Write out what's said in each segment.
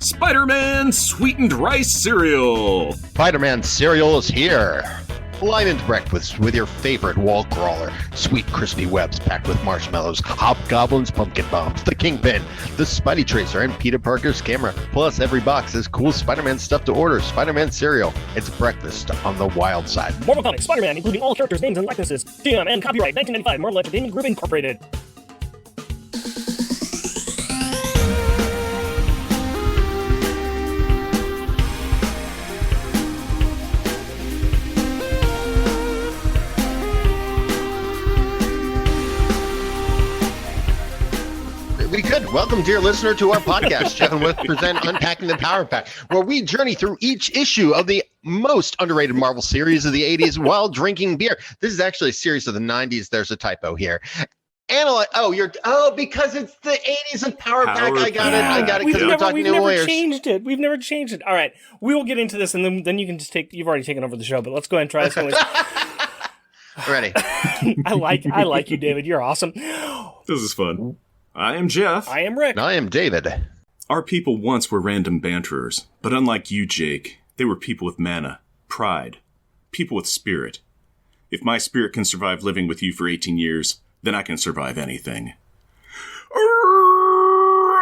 Spider-Man Sweetened Rice Cereal. Spider-Man cereal is here. Light into breakfast with your favorite wall crawler. Sweet crispy webs packed with marshmallows, hobgoblins, pumpkin bombs, the Kingpin, the Spidey Tracer, and Peter Parker's camera. Plus, every box has cool Spider-Man stuff to order. Spider-Man cereal. It's breakfast on the wild side. Marvel Comics Spider-Man, including all characters' names and likenesses. GM and copyright 1995, Marvel Entertainment Group Incorporated. We could. Welcome, dear listener, to our podcast. Jeff and Wes present Unpacking the Power Pack, where we journey through each issue of the most underrated Marvel series of the 80s while drinking beer. This is actually a series of the 90s. There's a typo here. Because it's the 80s and Power Pack. I got it because we're talking New Warriors. We've never changed it. All right. We will get into this, and then you can just you've already taken over the show, but let's go ahead and try this anyways. Ready. I like you, David. You're awesome. This is fun. I am Jeff. I am Rick. And I am David. Our people once were random banterers, but unlike you, Jake, they were people with mana, pride, people with spirit. If my spirit can survive living with you for 18 years, then I can survive anything.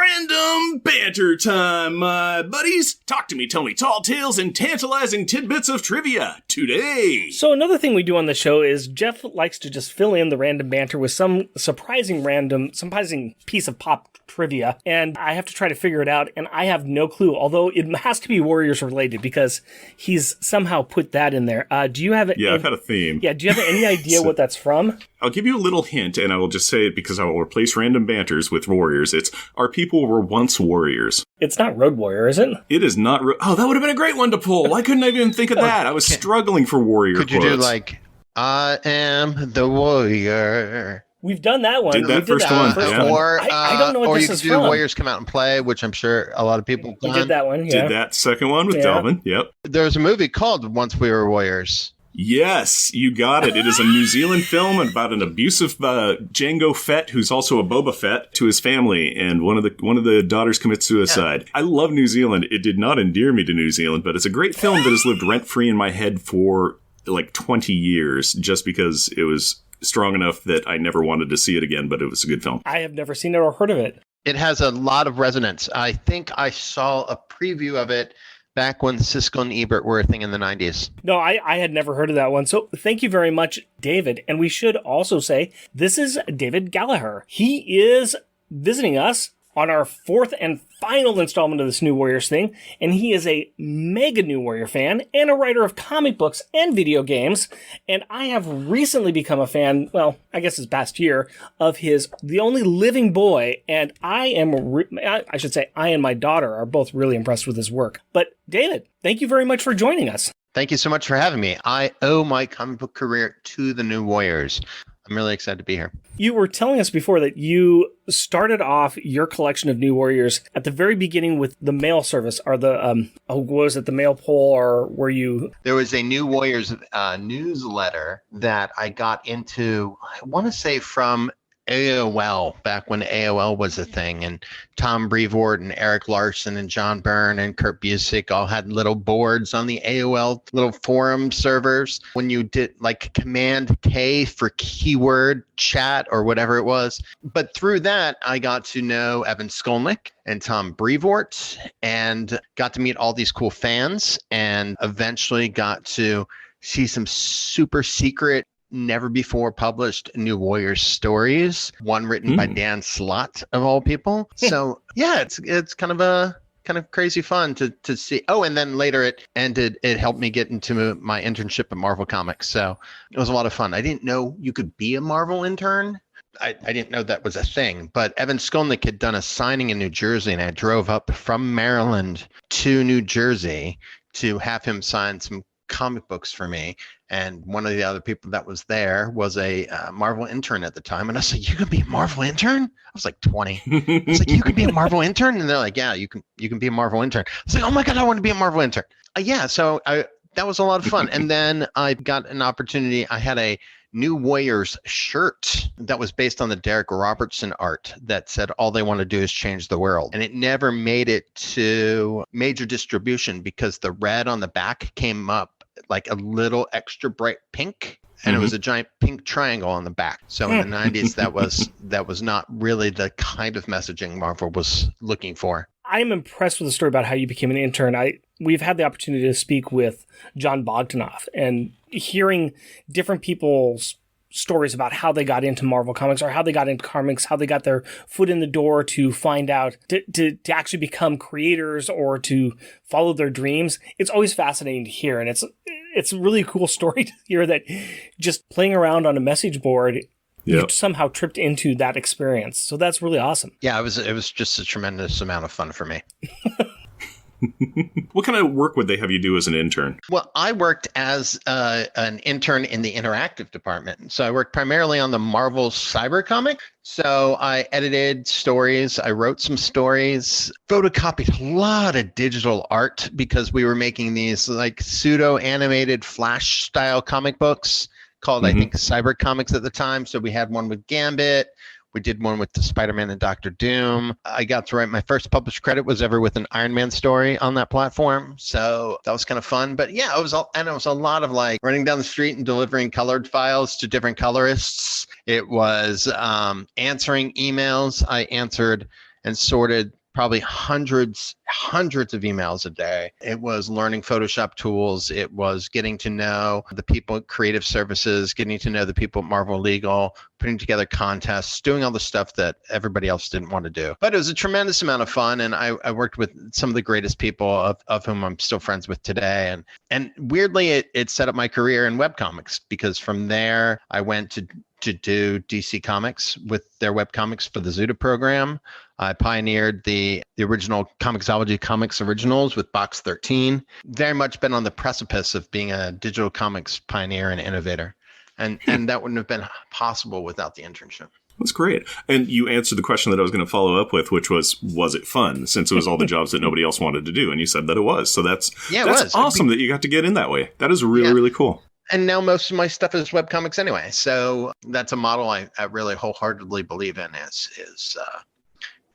Random banter time, my buddies. Talk to me, tell me tall tales and tantalizing tidbits of trivia today. So another thing we do on the show is Jeff likes to just fill in the random banter with some surprising piece of pop trivia, and I have to try to figure it out, and I have no clue, although it has to be Warriors related because he's somehow put that in there. Do you have it? Yeah, I've had a theme. Yeah, do you have any idea what that's from? I'll give you a little hint, and I will just say it because I will replace random banters with Warriors. It's our people were once warriors. It's not Road Warrior, is it? It is not. Oh, that would have been a great one to pull. Why couldn't I even think of that? I was struggling for Warrior Could you quotes. do I am the warrior? We've done that one. Did that first one. Yeah. Or I don't know what or this you could is do from. the Warriors Come Out and Play, which I'm sure a lot of people We done. did that one, yeah. Did that second one with Delvin. Yep. There's a movie called Once We Were Warriors. Yes, you got it. It is a New Zealand film about an abusive Jango Fett, who's also a Boba Fett, to his family, and one of the daughters commits suicide. Yeah. I love New Zealand. It did not endear me to New Zealand, but it's a great film that has lived rent-free in my head for like 20 years, just because it was strong enough that I never wanted to see it again, but it was a good film. I have never seen it or heard of it. It has a lot of resonance. I think I saw a preview of it back when Siskel and Ebert were a thing in the 90s. No, I had never heard of that one. So thank you very much, David. And we should also say this is David Gallaher. He is visiting us on our fourth and final installment of this New Warriors thing. And he is a mega New Warrior fan and a writer of comic books and video games. And I have recently become a fan, well, I guess this past year, of his The Only Living Boy. And I and my daughter are both really impressed with his work. But David, thank you very much for joining us. Thank you so much for having me. I owe my comic book career to the New Warriors. I'm really excited to be here. You were telling us before that you started off your collection of New Warriors at the very beginning with the mail service, or the was it the mail poll, or were you? There was a New Warriors newsletter that I got into, I want to say from AOL, back when AOL was a thing, and Tom Brevoort and Eric Larson and John Byrne and Kurt Busiek all had little boards on the AOL little forum servers. When you did like Command K for keyword chat or whatever it was. But through that, I got to know Evan Skolnick and Tom Brevoort and got to meet all these cool fans, and eventually got to see some super secret, never before published New Warriors stories, one written by Dan Slott of all people. So yeah, it's kind of crazy fun to see. Oh, and then later it helped me get into my internship at Marvel Comics. So it was a lot of fun. I didn't know you could be a Marvel intern. I didn't know that was a thing, but Evan Skolnick had done a signing in New Jersey, and I drove up from Maryland to New Jersey to have him sign some comic books for me. And one of the other people that was there was a Marvel intern at the time. And I was like, you can be a Marvel intern? I was like 20. I was like, you can be a Marvel intern? And they're like, yeah, you can be a Marvel intern. I was like, oh my God, I want to be a Marvel intern. Yeah, so that was a lot of fun. And then I got an opportunity. I had a New Warriors shirt that was based on the Derek Robertson art that said all they want to do is change the world. And it never made it to major distribution because the red on the back came up like a little extra bright pink. And it was a giant pink triangle on the back. So in the 90s, that was not really the kind of messaging Marvel was looking for. I'm impressed with the story about how you became an intern. We've had the opportunity to speak with John Bogdanoff, and hearing different people's stories about how they got into Marvel Comics or how they got into comics, how they got their foot in the door to find out, to actually become creators or to follow their dreams. It's always fascinating to hear. And it's a really cool story to hear that just playing around on a message board, you somehow tripped into that experience. So that's really awesome. Yeah, it was just a tremendous amount of fun for me. What kind of work would they have you do as an intern? Well, I worked as an intern in the interactive department. So I worked primarily on the Marvel Cyber comic. So I edited stories. I wrote some stories, photocopied a lot of digital art because we were making these like pseudo animated Flash style comic books called, I think, Cyber Comics at the time. So we had one with Gambit. We did one with the Spider-Man and Doctor Doom. I got to write my first published credit was ever with an Iron Man story on that platform. So that was kind of fun. But yeah, it was a lot of like running down the street and delivering colored files to different colorists. It was answering emails. I answered and sorted probably hundreds of emails a day. It was learning Photoshop tools. It was getting to know the people at Creative Services, getting to know the people at Marvel Legal, putting together contests, doing all the stuff that everybody else didn't want to do. But it was a tremendous amount of fun, and I worked with some of the greatest people of whom I'm still friends with today. And weirdly, it set up my career in webcomics, because from there I went to do DC Comics with their webcomics for the Zuda program. I pioneered the original Comixology Comics originals with Box 13. Very much been on the precipice of being a digital comics pioneer and innovator. And that wouldn't have been possible without the internship. That's great. And you answered the question that I was going to follow up with, which was it fun? Since it was all the jobs that nobody else wanted to do. And you said that it was. So that's awesome that you got to get in that way. That is really, really cool. And now most of my stuff is webcomics anyway. So that's a model I really wholeheartedly believe in is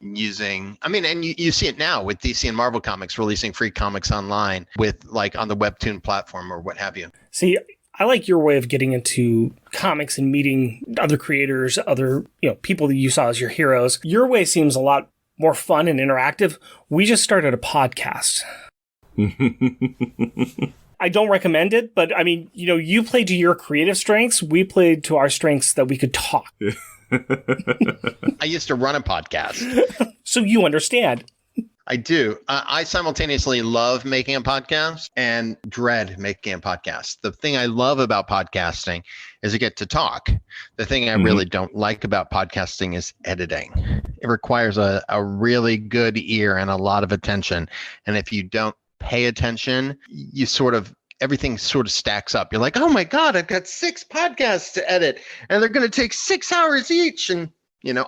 using, and you see it now with DC and Marvel Comics releasing free comics online with like on the Webtoon platform or what have you. See, I like your way of getting into comics and meeting other creators, other people that you saw as your heroes. Your way seems a lot more fun and interactive. We just started a podcast. I don't recommend it, but you played to your creative strengths. We played to our strengths that we could talk. I used to run a podcast. So you understand. I do. I simultaneously love making a podcast and dread making a podcast. The thing I love about podcasting is I get to talk. The thing I really don't like about podcasting is editing. It requires a really good ear and a lot of attention. And if you don't pay attention, everything sort of stacks up. You're like, oh my God, I've got 6 podcasts to edit and they're going to take 6 hours each. And,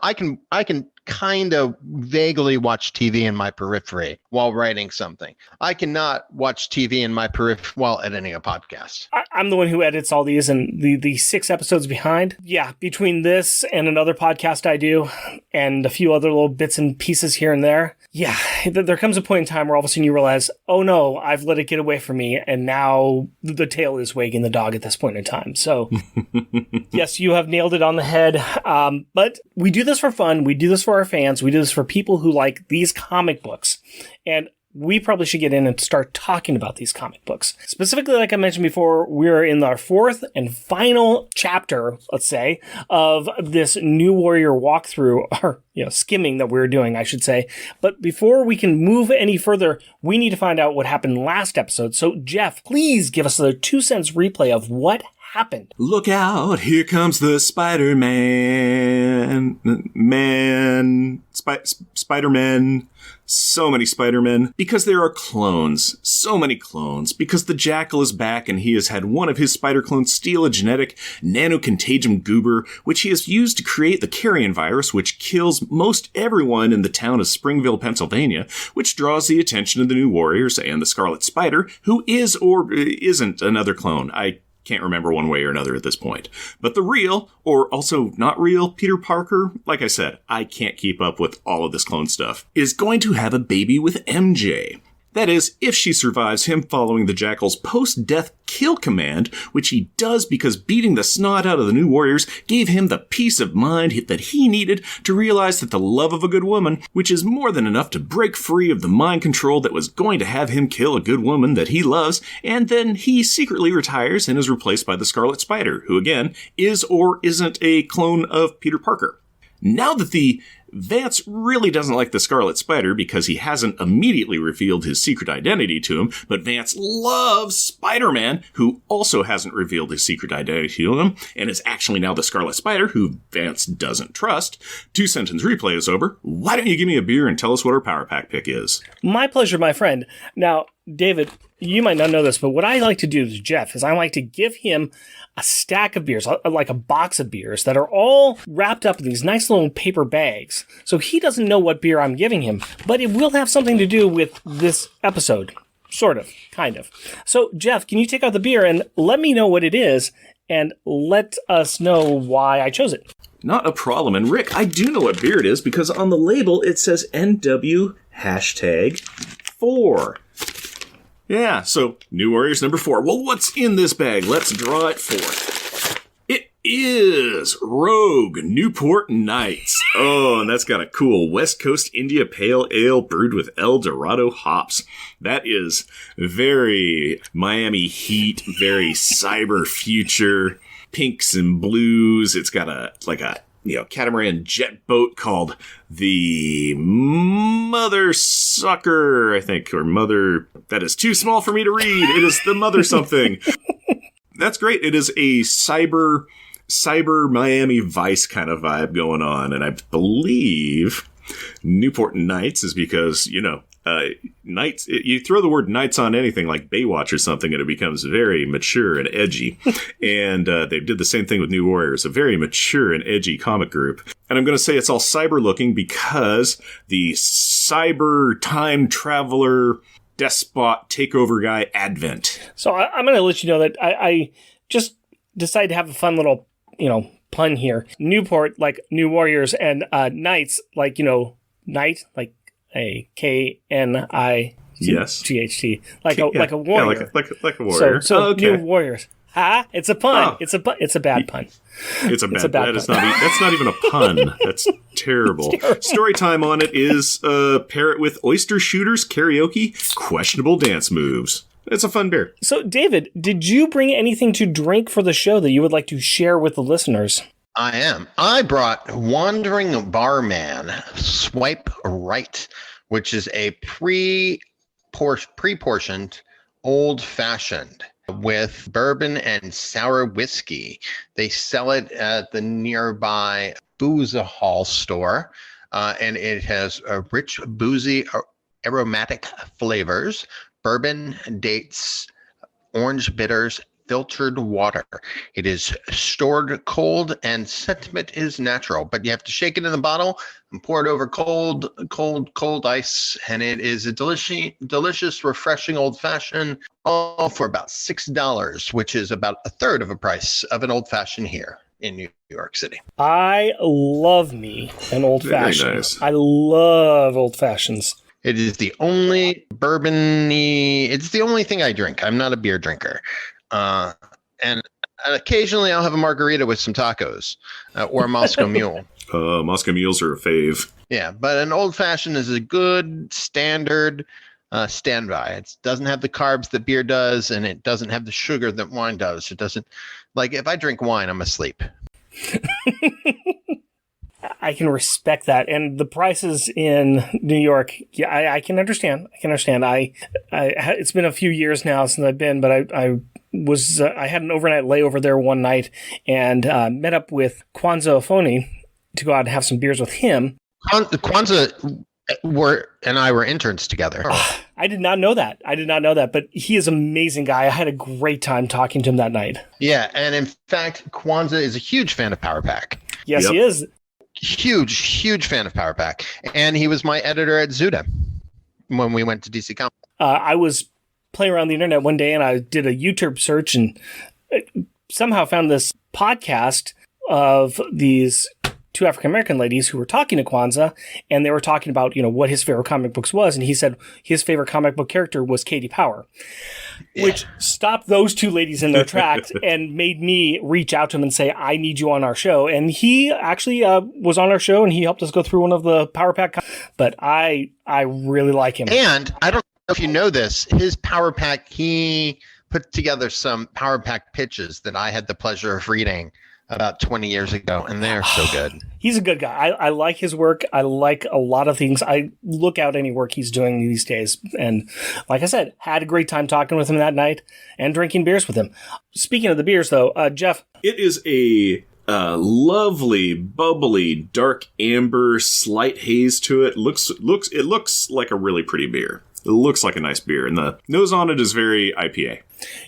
I can kind of vaguely watch TV in my periphery while writing something. I cannot watch TV in my periphery while editing a podcast. I'm the one who edits all these, and the 6 episodes behind. Yeah, between this and another podcast I do and a few other little bits and pieces here and there. Yeah, there comes a point in time where all of a sudden you realize, oh no, I've let it get away from me, and now the tail is wagging the dog at this point in time. So, yes, you have nailed it on the head. But we do this for fun. We do this for our fans. We do this for people who like these comic books. And we probably should get in and start talking about these comic books. Specifically, like I mentioned before, we're in our 4th and final chapter, let's say, of this New Warrior walkthrough, or skimming that we're doing, I should say. But before we can move any further, we need to find out what happened last episode. So, Jeff, please give us a 2 cents replay of what happened. Look out, here comes the Spider-Man. Spider-Man. So many Spider-Men. Because there are clones. So many clones. Because the Jackal is back and he has had one of his spider clones steal a genetic nanocontagion goober, which he has used to create the carrion virus, which kills most everyone in the town of Springville, Pennsylvania, which draws the attention of the New Warriors and the Scarlet Spider, who is or isn't another clone. I Can't remember one way or another at this point. But the real, or also not real, Peter Parker, like I said, I can't keep up with all of this clone stuff, is going to have a baby with MJ. That is, if she survives him following the Jackal's post-death kill command, which he does because beating the snot out of the New Warriors gave him the peace of mind that he needed to realize that the love of a good woman, which is more than enough to break free of the mind control that was going to have him kill a good woman that he loves, and then he secretly retires and is replaced by the Scarlet Spider, who again is or isn't a clone of Peter Parker. Now that the Vance really doesn't like the Scarlet Spider because he hasn't immediately revealed his secret identity to him, but Vance loves Spider-Man, who also hasn't revealed his secret identity to him, and is actually now the Scarlet Spider, who Vance doesn't trust. 2-sentence replay is over. Why don't you give me a beer and tell us what our Power Pack pick is? My pleasure, my friend. Now, David, you might not know this, but what I like to do to Jeff is I like to give him a stack of beers, like a box of beers that are all wrapped up in these nice little paper bags. So he doesn't know what beer I'm giving him, but it will have something to do with this episode. Sort of, kind of. So, Jeff, can you take out the beer and let me know what it is and let us know why I chose it? Not a problem. And Rick, I do know what beer it is because on the label it says NW #4. Yeah, so New Warriors number 4. Well, what's in this bag? Let's draw it forth. It is Rogue Newport Nights. Oh, and that's got a cool West Coast India Pale Ale brewed with El Dorado hops. That is very Miami Heat, very cyber future, pinks and blues. It's got a catamaran jet boat called the Mother Sucker, I think, or Mother... That is too small for me to read. It is the Mother something. That's great. It is a cyber Miami Vice kind of vibe going on, and I believe Newport Nights is because, Nights, you throw the word Nights on anything like Baywatch or something and it becomes very mature and edgy. And they did the same thing with New Warriors, a very mature and edgy comic group. And I'm going to say it's all cyber looking because the cyber time traveler despot takeover guy Advent. So I'm going to let you know that I just decided to have a fun little, pun here. Newport, like New Warriors, and Knights, like, Knight, like a KNI. Yes. GHT. Like a warrior. Yeah, like a warrior. So okay. New Warriors. It's a pun. Oh. It's a bad pun. It's a bad pun. That's not even a pun. That's terrible. Story time on it is pair it with Oyster Shooters Karaoke Questionable Dance Moves. It's a fun beer. So, David, did you bring anything to drink for the show that you would like to share with the listeners? I am. I brought Wandering Barman Swipe Right, which is a pre-portioned old-fashioned with bourbon and sour whiskey. They sell it at the nearby Booze Hall store, and it has rich, boozy, aromatic flavors, bourbon, dates, orange bitters, filtered water. It is stored cold and sentiment is natural, but you have to shake it in the bottle and pour it over cold ice. And it is a delicious, refreshing old fashioned, all for about $6, which is about a third of the price of an old fashioned here in New York City. I love me an old fashioned. Nice. I love old fashions. It is the only bourbon-y, it's the only thing I drink. I'm not a beer drinker. And occasionally I'll have a margarita with some tacos or a Moscow Mule. Moscow Mules are a fave. Yeah, but an old fashioned is a good standard standby. It doesn't have the carbs that beer does, and it doesn't have the sugar that wine does. It doesn't, like, if I drink wine, I'm asleep. I can respect that, and the prices in New York, yeah, I can understand. It's been a few years now since I've been, but I had an overnight layover there one night and met up with Kwanzaa Ofoni to go out and have some beers with him. Kwanzaa and I were interns together. I did not know that. But he is an amazing guy. I had a great time talking to him that night. Yeah, and in fact, Kwanzaa is a huge fan of Power Pack. Yes, Yep. He is. Huge fan of Power Pack. And he was my editor at Zuda when we went to DC Comics. I was playing around the internet one day and I did a YouTube search and somehow found this podcast of these two African-American ladies who were talking to Kwanzaa, and they were talking about, what his favorite comic books was. And he said his favorite comic book character was Katie Power, which stopped those two ladies in their tracks and made me reach out to him and say, I need you on our show. And he actually was on our show, and he helped us go through one of the Power Pack. But I really like him. And I don't know if you know this, his Power Pack, he put together some Power Pack pitches that I had the pleasure of reading about 20 years ago, and they're so good. He's a good guy. I like his work. I like a lot of things. I look out any work he's doing these days. And like I said, had a great time talking with him that night and drinking beers with him. Speaking of the beers, though, Jeff. It is a lovely, bubbly, dark amber, slight haze to it. It looks like a really pretty beer. It looks like a nice beer. And the nose on it is very IPA.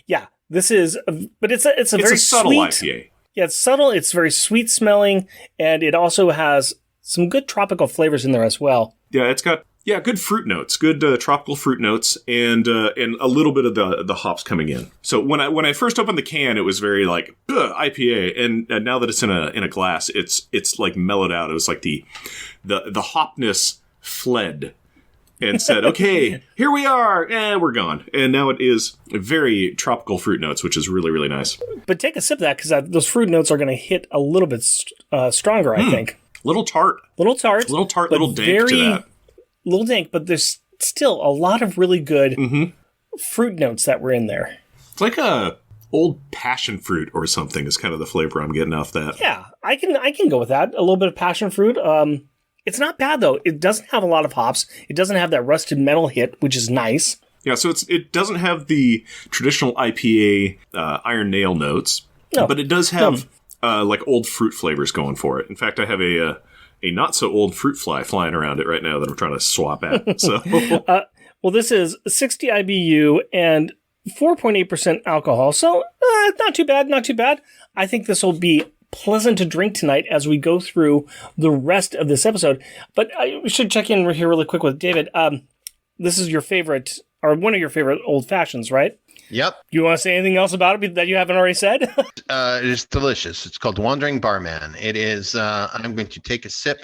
Yeah, this is, but it's a very subtle sweet IPA. Yeah, it's subtle. It's very sweet smelling, and it also has some good tropical flavors in there as well. Yeah, it's got good fruit notes, good tropical fruit notes, and a little bit of the hops coming in. So when I first opened the can, it was very like IPA, and now that it's in a glass, it's like mellowed out. It was like the hopness fled. And said, okay, here we are, and we're gone. And now it is very tropical fruit notes, which is really, really nice. But take a sip of that, because those fruit notes are going to hit a little bit stronger, I think. Little tart, little dank to that. Little dank, but there's still a lot of really good fruit notes that were in there. It's like a old passion fruit or something is kind of the flavor I'm getting off that. Yeah, I can go with that. A little bit of passion fruit. It's not bad, though. It doesn't have a lot of hops. It doesn't have that rusted metal hit, which is nice. Yeah, so it doesn't have the traditional IPA iron nail notes, but it does have like old fruit flavors going for it. In fact, I have a not so old fruit fly flying around it right now that I'm trying to swap at. So, well, this is 60 IBU and 4.8% alcohol, so not too bad. Not too bad. I think this will be pleasant to drink tonight as we go through the rest of this episode. But I should check in here really quick with David. This is your favorite, or one of your favorite old fashions, right? Yep. You want to say anything else about it that you haven't already said? It is delicious. It's called Wandering Barman. It is, I'm going to take a sip.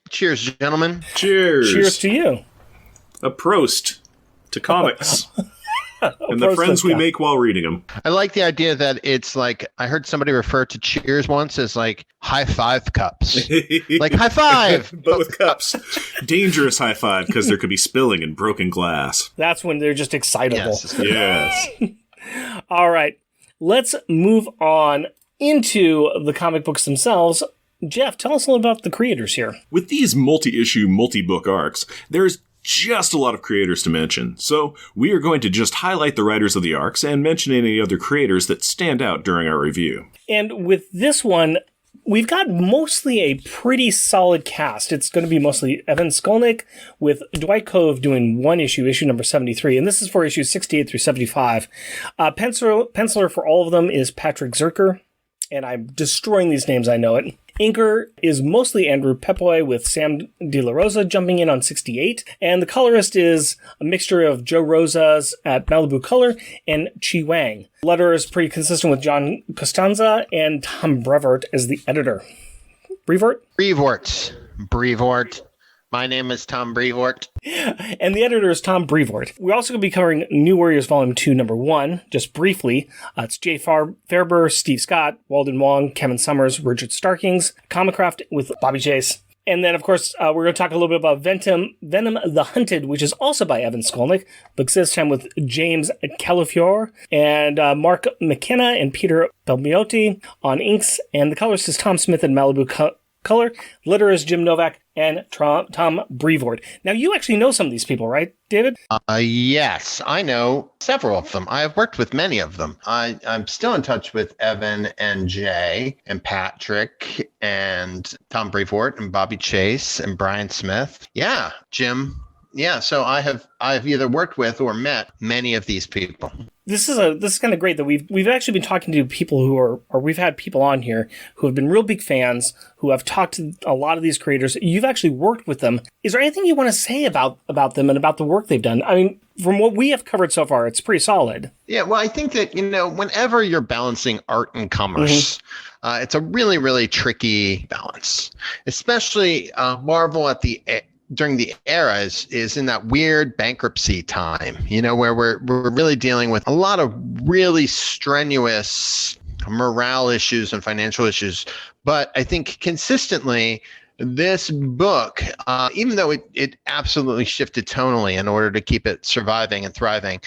Cheers, gentlemen. Cheers. Cheers to you. A prost to comics. And the friends we make while reading them. I like the idea that it's like, I heard somebody refer to Cheers once as like high five cups. Like high five! But with cups. Dangerous high five, because there could be spilling and broken glass. That's when they're just excitable. Yes. All right. Let's move on into the comic books themselves. Jeff, tell us a little about the creators here. With these multi-issue, multi-book arcs, there's just a lot of creators to mention, so we are going to just highlight the writers of the arcs and mention any other creators that stand out during our review. And with this one, we've got mostly a pretty solid cast. It's going to be mostly Evan Skolnick, with Dwight Cove doing one issue number 73, and this is for issues 68 through 75. Penciler for all of them is Patrick Zerker, and I'm destroying these names, I know it. Inker is mostly Andrew Pepoy, with Sam De La Rosa jumping in on 68. And the colorist is a mixture of Joe Rosas at Malibu Color and Chi Wang. Letter is pretty consistent with John Costanza, and Tom Brevoort as the editor. Brevoort? Brevoort. My name is Tom Brevoort. And the editor is Tom Brevoort. We're also going to be covering New Warriors Volume 2, Number 1, just briefly. It's Jay Faerber, Steve Scott, Walden Wong, Kevin Summers, Richard Starkings, Comicraft with Bobby Chase. And then, of course, we're going to talk a little bit about Venom the Hunted, which is also by Evan Skolnick, but this time with James Calafiore and Mark McKenna and Peter Belmiotti on inks. And the colorist is Tom Smith and Malibu Color. Letter is Jim Novak and Tom Brevoort. Now, you actually know some of these people, right, David? Yes, I know several of them. I have worked with many of them. I'm still in touch with Evan and Jay and Patrick and Tom Brevoort and Bobby Chase and Brian Smith. Yeah, Jim. Yeah, so I have either worked with or met many of these people. This is kind of great that we've actually been talking to people who are, or we've had people on here who have been real big fans, who have talked to a lot of these creators. You've actually worked with them. Is there anything you want to say about them and about the work they've done? I mean, from what we have covered so far, it's pretty solid. Yeah, well, I think that, whenever you're balancing art and commerce, it's a really, really tricky balance, especially Marvel during the era is in that weird bankruptcy time, where we're really dealing with a lot of really strenuous morale issues and financial issues. But I think consistently, this book, even though it absolutely shifted tonally in order to keep it surviving and thriving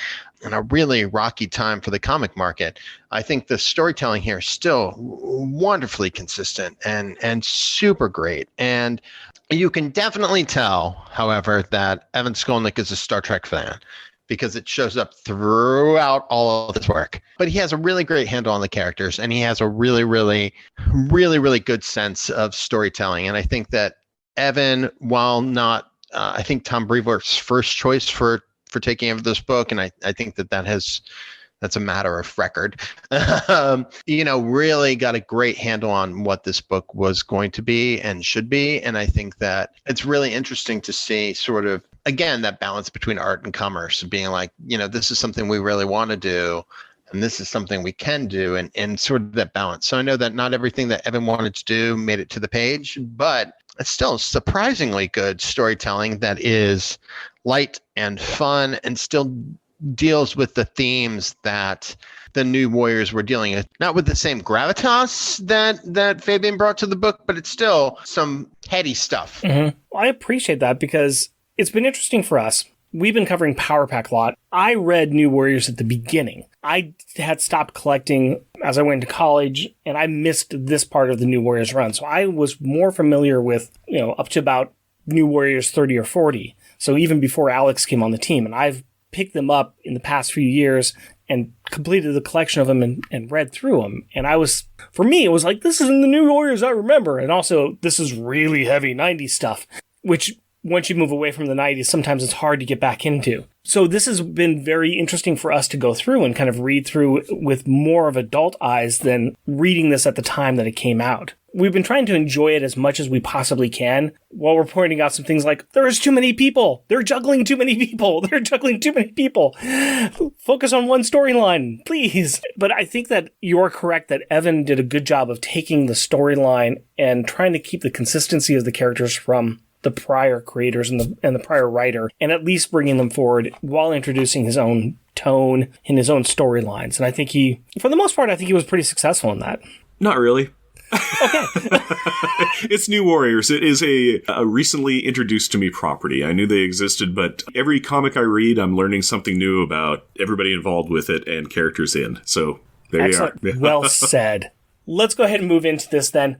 in a really rocky time for the comic market, I think the storytelling here is still wonderfully consistent and super great. And you can definitely tell, however, that Evan Skolnick is a Star Trek fan, because it shows up throughout all of his work. But he has a really great handle on the characters, and he has a really, really, really, really good sense of storytelling. And I think that Evan, while not, I think Tom Brevoort's first choice for taking over this book, and I think that's a matter of record, really got a great handle on what this book was going to be and should be. And I think that it's really interesting to see sort of, again, that balance between art and commerce, being like, this is something we really want to do, and this is something we can do, and sort of that balance. So I know that not everything that Evan wanted to do made it to the page, but it's still surprisingly good storytelling that is light and fun and still deals with the themes that the New Warriors were dealing with. Not with the same gravitas that Fabian brought to the book, but it's still some heady stuff. Well, I appreciate that, because it's been interesting for us. We've been covering Power Pack a lot. I read New Warriors at the beginning. I had stopped collecting as I went to college, and I missed this part of the New Warriors run. So I was more familiar with, up to about New Warriors 30 or 40. So even before Alex came on the team, and I've picked them up in the past few years and completed the collection of them and read through them. And for me, it was like, this isn't the New Warriors I remember. And also, this is really heavy 90s stuff, which once you move away from the 90s, sometimes it's hard to get back into. So this has been very interesting for us to go through and kind of read through with more of adult eyes than reading this at the time that it came out. We've been trying to enjoy it as much as we possibly can, while we're pointing out some things like, there's too many people. They're juggling too many people. They're juggling too many people. Focus on one storyline, please. But I think that you're correct that Evan did a good job of taking the storyline and trying to keep the consistency of the characters from the prior creators and the prior writer, and at least bringing them forward while introducing his own tone and his own storylines. And I think for the most part, I think he was pretty successful in that. Not really. Okay. It's New Warriors. It is a recently introduced to me property. I knew they existed, but every comic I read, I'm learning something new about everybody involved with it and characters in. So there Excellent. you are. Well said. Let's go ahead and move into this then.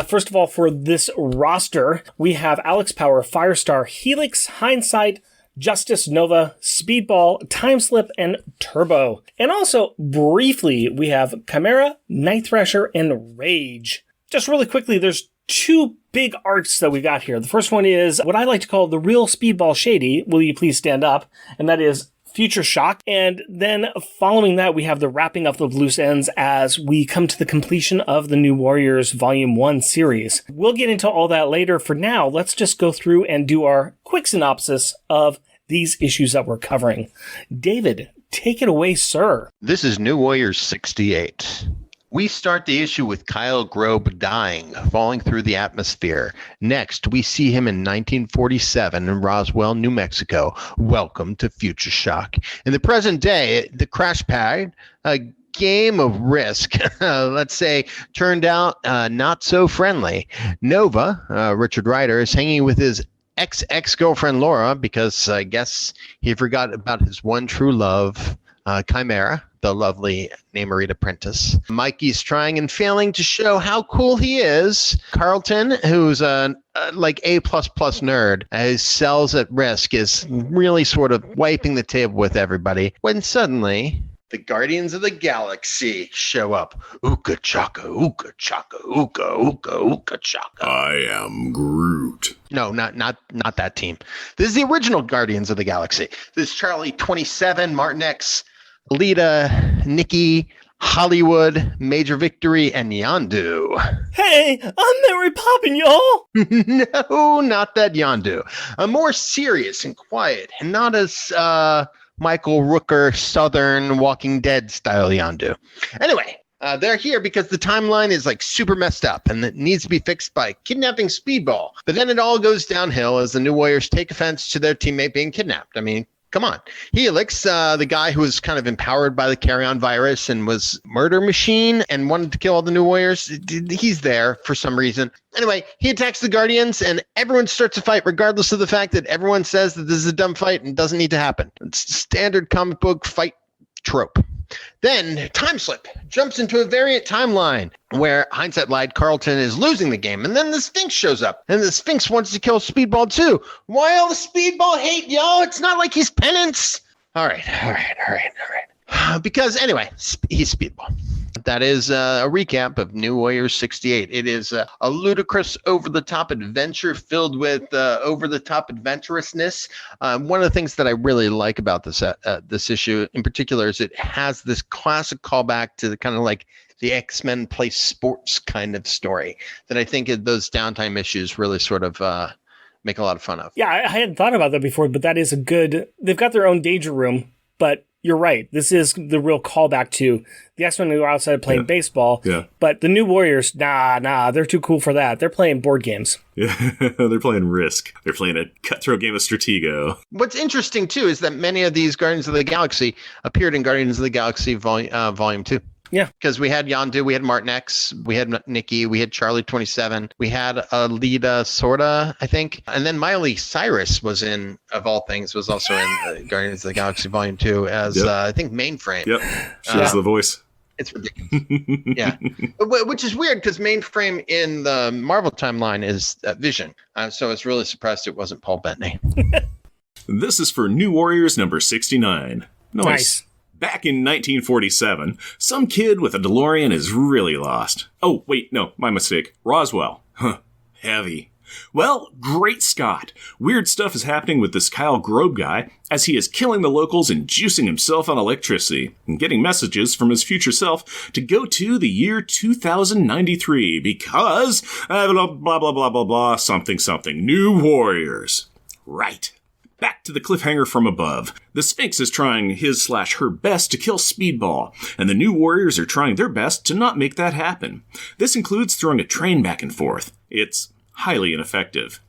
First of all, for this roster, we have Alex Power, Firestar, Helix, Hindsight, Justice, Nova, Speedball, Timeslip, and Turbo. And also, briefly, we have Chimera, Night Thrasher, and Rage. Just really quickly, there's two big arcs that we got here. The first one is what I like to call the real Speedball Shady. Will you please stand up? And that is Future Shock. And then following that, we have the wrapping up of loose ends as we come to the completion of the New Warriors Volume 1 series. We'll get into all that later. For now, let's just go through and do our quick synopsis of these issues that we're covering. David, take it away, sir. This is New Warriors 68. We start the issue with Kyle Grobe dying, falling through the atmosphere. Next, we see him in 1947 in Roswell, New Mexico. Welcome to Future Shock. In the present day, the crash pad, a game of Risk, let's say, turned out not so friendly. Nova, Richard Rider, is hanging with his ex-girlfriend Laura because I guess he forgot about his one true love, Chimera, the lovely Namorita Prentice. Mikey's trying and failing to show how cool he is. Carlton, who's a like A++ nerd, who sells at Risk, is really sort of wiping the table with everybody when suddenly the Guardians of the Galaxy show up. Ooka chaka, ooka chaka, ooka, ooka, ooka chaka. I am Groot. No, not that team. This is the original Guardians of the Galaxy. This is Charlie 27, Martin X, Lita, Nikki, Hollywood, Major Victory, and Yondu. Hey, I'm Mary Poppin', y'all! No, not that Yondu. A more serious and quiet, and not as Michael Rooker Southern Walking Dead style Yondu. Anyway, they're here because the timeline is like super messed up and it needs to be fixed by kidnapping Speedball. But then it all goes downhill as the New Warriors take offense to their teammate being kidnapped. I mean, come on. Helix, the guy who was kind of empowered by the carry-on virus and was murder machine and wanted to kill all the New Warriors, he's there for some reason. Anyway, he attacks the Guardians and everyone starts a fight regardless of the fact that everyone says that this is a dumb fight and doesn't need to happen. It's standard comic book fight trope. Then Time Slip jumps into a variant timeline where Hindsight Lied Carlton is losing the game. And then the Sphinx shows up and the Sphinx wants to kill Speedball too. Why all the Speedball hate, y'all? It's not like he's penance. All right. Because anyway, he's Speedball. That is a recap of New Warriors 68. It is a ludicrous, over-the-top adventure filled with over-the-top adventurousness. One of the things that I really like about this issue in particular is it has this classic callback to the kind of like the X-Men play sports kind of story that I think those downtime issues really sort of make a lot of fun of. Yeah, I hadn't thought about that before, but that is a good... They've got their own danger room, but... You're right. This is the real callback to the X-Men who are outside playing baseball. Yeah. But the New Warriors, nah, they're too cool for that. They're playing board games. Yeah, they're playing Risk. They're playing a cutthroat game of Stratego. What's interesting, too, is that many of these Guardians of the Galaxy appeared in Guardians of the Galaxy Volume 2. Yeah. Because we had Yondu, we had Martin X, we had Nikki, we had Charlie 27, we had Alita Sorta, I think. And then Miley Cyrus was in, of all things, was also in Guardians of the Galaxy Volume 2 as, I think, Mainframe. Yep. She has the voice. It's ridiculous. Yeah. Which is weird because Mainframe in the Marvel timeline is Vision. So I was really surprised it wasn't Paul Bettany. This is for New Warriors number 69. Nice. Back in 1947, some kid with a DeLorean is really lost. Oh, wait, no, my mistake. Roswell. Huh, heavy. Well, great Scott. Weird stuff is happening with this Kyle Grobe guy as he is killing the locals and juicing himself on electricity and getting messages from his future self to go to the year 2093 because blah, blah, blah, blah, blah, blah, something, New Warriors. Right. Back to the cliffhanger from above. The Sphinx is trying his/her best to kill Speedball, and the New Warriors are trying their best to not make that happen. This includes throwing a train back and forth. It's highly ineffective.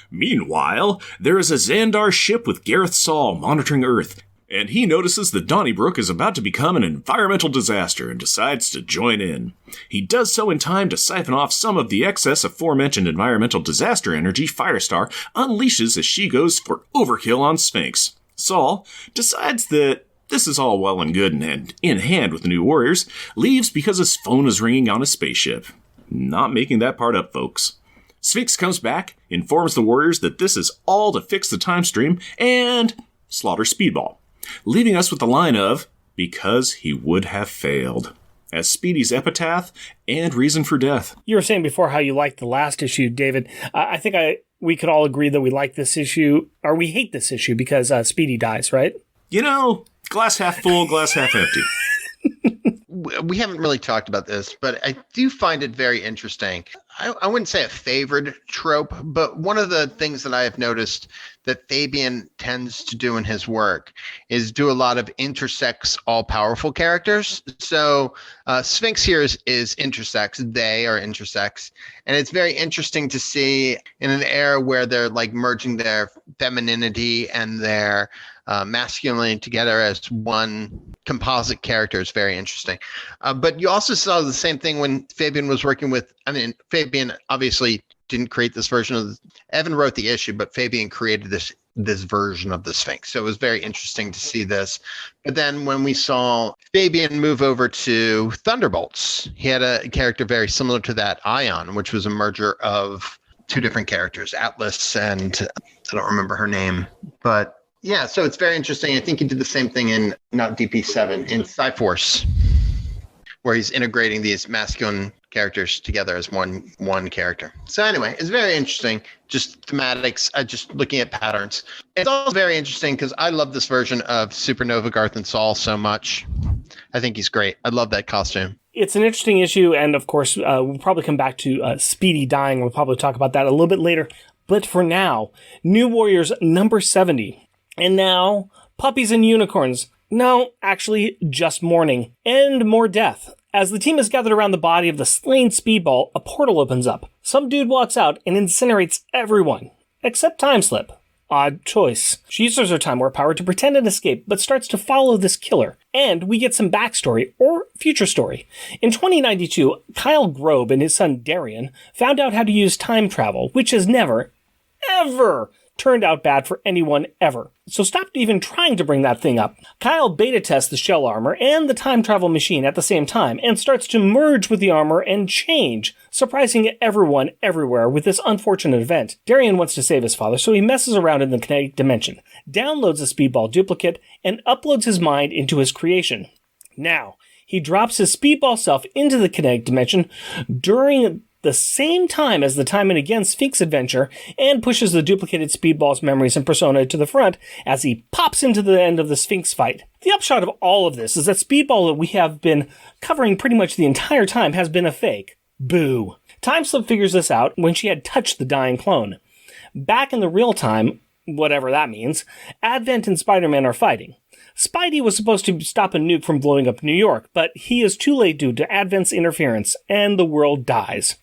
Meanwhile, there is a Xandar ship with Gareth Saul monitoring Earth, and he notices that Donnybrook is about to become an environmental disaster and decides to join in. He does so in time to siphon off some of the excess aforementioned environmental disaster energy Firestar unleashes as she goes for overkill on Sphinx. Saul decides that this is all well and good and in hand with the New Warriors, leaves because his phone is ringing on his spaceship. Not making that part up, folks. Sphinx comes back, informs the Warriors that this is all to fix the time stream, and slaughter Speedball, leaving us with the line of, because he would have failed, as Speedy's epitaph and reason for death. You were saying before how you liked the last issue, David. I think we could all agree that we like this issue, or we hate this issue because Speedy dies, right? You know, glass half full, glass half empty. We haven't really talked about this, but I do find it very interesting. I wouldn't say a favored trope, but one of the things that I have noticed that Fabian tends to do in his work is do a lot of intersex all-powerful characters. So Sphinx here is intersex. They are intersex. And it's very interesting to see in an era where they're like merging their femininity and their masculinity together as one composite character is very interesting. But you also saw the same thing when Fabian was working with, Fabian obviously didn't create this version of Evan wrote the issue, but Fabian created this version of the Sphinx. So it was very interesting to see this. But then when we saw Fabian move over to Thunderbolts, he had a character very similar to that, Ion, which was a merger of two different characters, Atlas and I don't remember her name, but yeah, so it's very interesting. I think he did the same thing in, not DP7, in Cyforce, where he's integrating these masculine characters together as one character. So anyway, it's very interesting. Just thematics, just looking at patterns. It's also very interesting because I love this version of Supernova Garth and Saul so much. I think he's great. I love that costume. It's an interesting issue, and of course, we'll probably come back to Speedy dying. We'll probably talk about that a little bit later. But for now, New Warriors number 70. And now, Puppies and unicorns. No, actually, just mourning. And more death. As the team is gathered around the body of the slain Speedball, a portal opens up. Some dude walks out and incinerates everyone. Except Timeslip. Odd choice. She uses her Time Warp power to pretend and escape, but starts to follow this killer. And we get some backstory, or future story. In 2092, Kyle Grobe and his son Darian found out how to use time travel, which has never, ever turned out bad for anyone ever. So stop even trying to bring that thing up. Kyle beta tests the shell armor and the time travel machine at the same time and starts to merge with the armor and change, surprising everyone everywhere with this unfortunate event. Darian wants to save his father, so he messes around in the kinetic dimension, downloads a Speedball duplicate, and uploads his mind into his creation. Now, he drops his Speedball self into the kinetic dimension during the same time as the Time and Again Sphinx adventure and pushes the duplicated Speedball's memories and persona to the front as he pops into the end of the Sphinx fight. The upshot of all of this is that Speedball that we have been covering pretty much the entire time has been a fake. Boo. Timeslip figures this out when she had touched the dying clone. Back in the real time, whatever that means, Advent and Spider-Man are fighting. Spidey was supposed to stop a nuke from blowing up New York, but he is too late due to Advent's interference, and the world dies.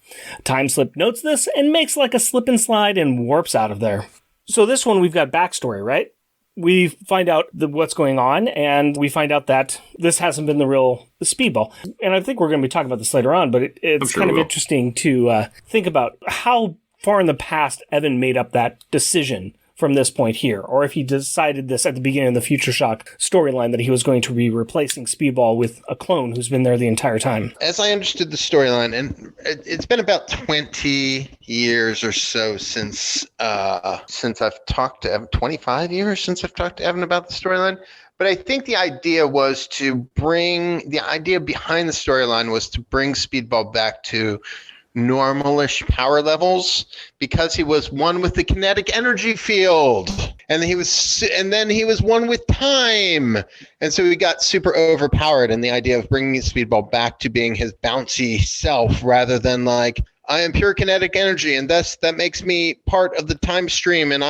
Timeslip notes this and makes like a slip and slide and warps out of there. So this one we've got backstory, right? We find out what's going on, and we find out that this hasn't been the real Speedball. And I think we're going to be talking about this later on, but it's kind of interesting to think about how far in the past Evan made up that decision from this point here, or if he decided this at the beginning of the Future Shock storyline that he was going to be replacing Speedball with a clone who's been there the entire time. As I understood the storyline, and it's been about 20 years or so since I've talked to Evan, 25 years since I've talked to Evan about the storyline. But I think the idea behind the storyline was to bring Speedball back to normalish power levels because he was one with the kinetic energy field, and then he was one with time, and so he got super overpowered. And the idea of bringing Speedball back to being his bouncy self rather than like, I am pure kinetic energy, and thus that makes me part of the time stream, and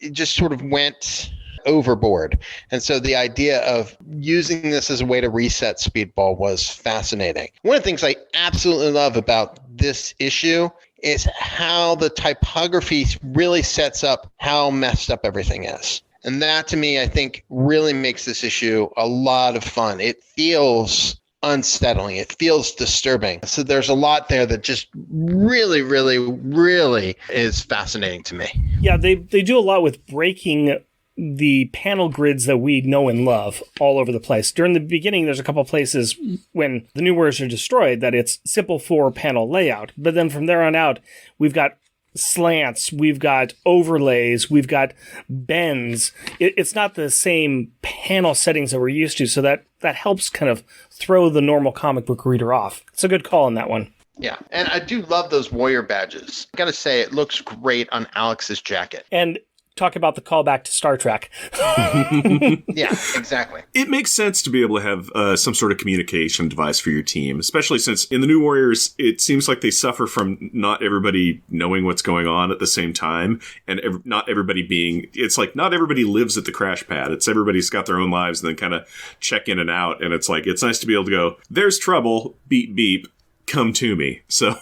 it just sort of went overboard. And so the idea of using this as a way to reset Speedball was fascinating. One of the things I absolutely love about this issue is how the typography really sets up how messed up everything is. And that, to me, I think really makes this issue a lot of fun. It feels unsettling. It feels disturbing. So there's a lot there that just really, really, really is fascinating to me. Yeah, they do a lot with breaking the panel grids that we know and love all over the place. During the beginning, there's a couple places when the New Warriors are destroyed that it's simple 4-panel layout. But then from there on out, we've got slants, we've got overlays, we've got bends. It's not the same panel settings that we're used to, so that helps kind of throw the normal comic book reader off. It's a good call on that one. Yeah, and I do love those warrior badges. I gotta say, it looks great on Alex's jacket. And talk about the callback to Star Trek. Yeah, exactly. It makes sense to be able to have some sort of communication device for your team, especially since in the New Warriors, it seems like they suffer from not everybody knowing what's going on at the same time, and not everybody it's like not everybody lives at the crash pad. It's everybody's got their own lives and then kind of check in and out, and it's like, it's nice to be able to go, there's trouble, beep, beep, come to me. So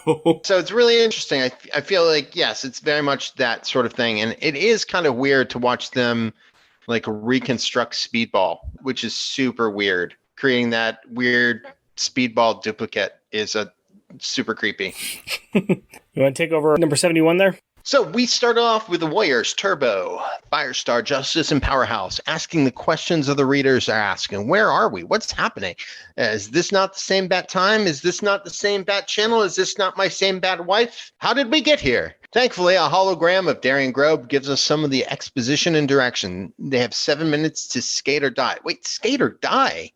it's really interesting. I feel like, yes, it's very much that sort of thing. And it is kind of weird to watch them like reconstruct Speedball, which is super weird. Creating that weird Speedball duplicate is super creepy. You want to take over number 71 there? So we start off with the Warriors, Turbo, Firestar, Justice, and Powerhouse, asking the questions of the readers are asking. Where are we? What's happening? Is this not the same Bat time? Is this not the same Bat channel? Is this not my same Bat wife? How did we get here? Thankfully, a hologram of Darian Grobe gives us some of the exposition and direction. They have 7 minutes to skate or die. Wait, skate or die?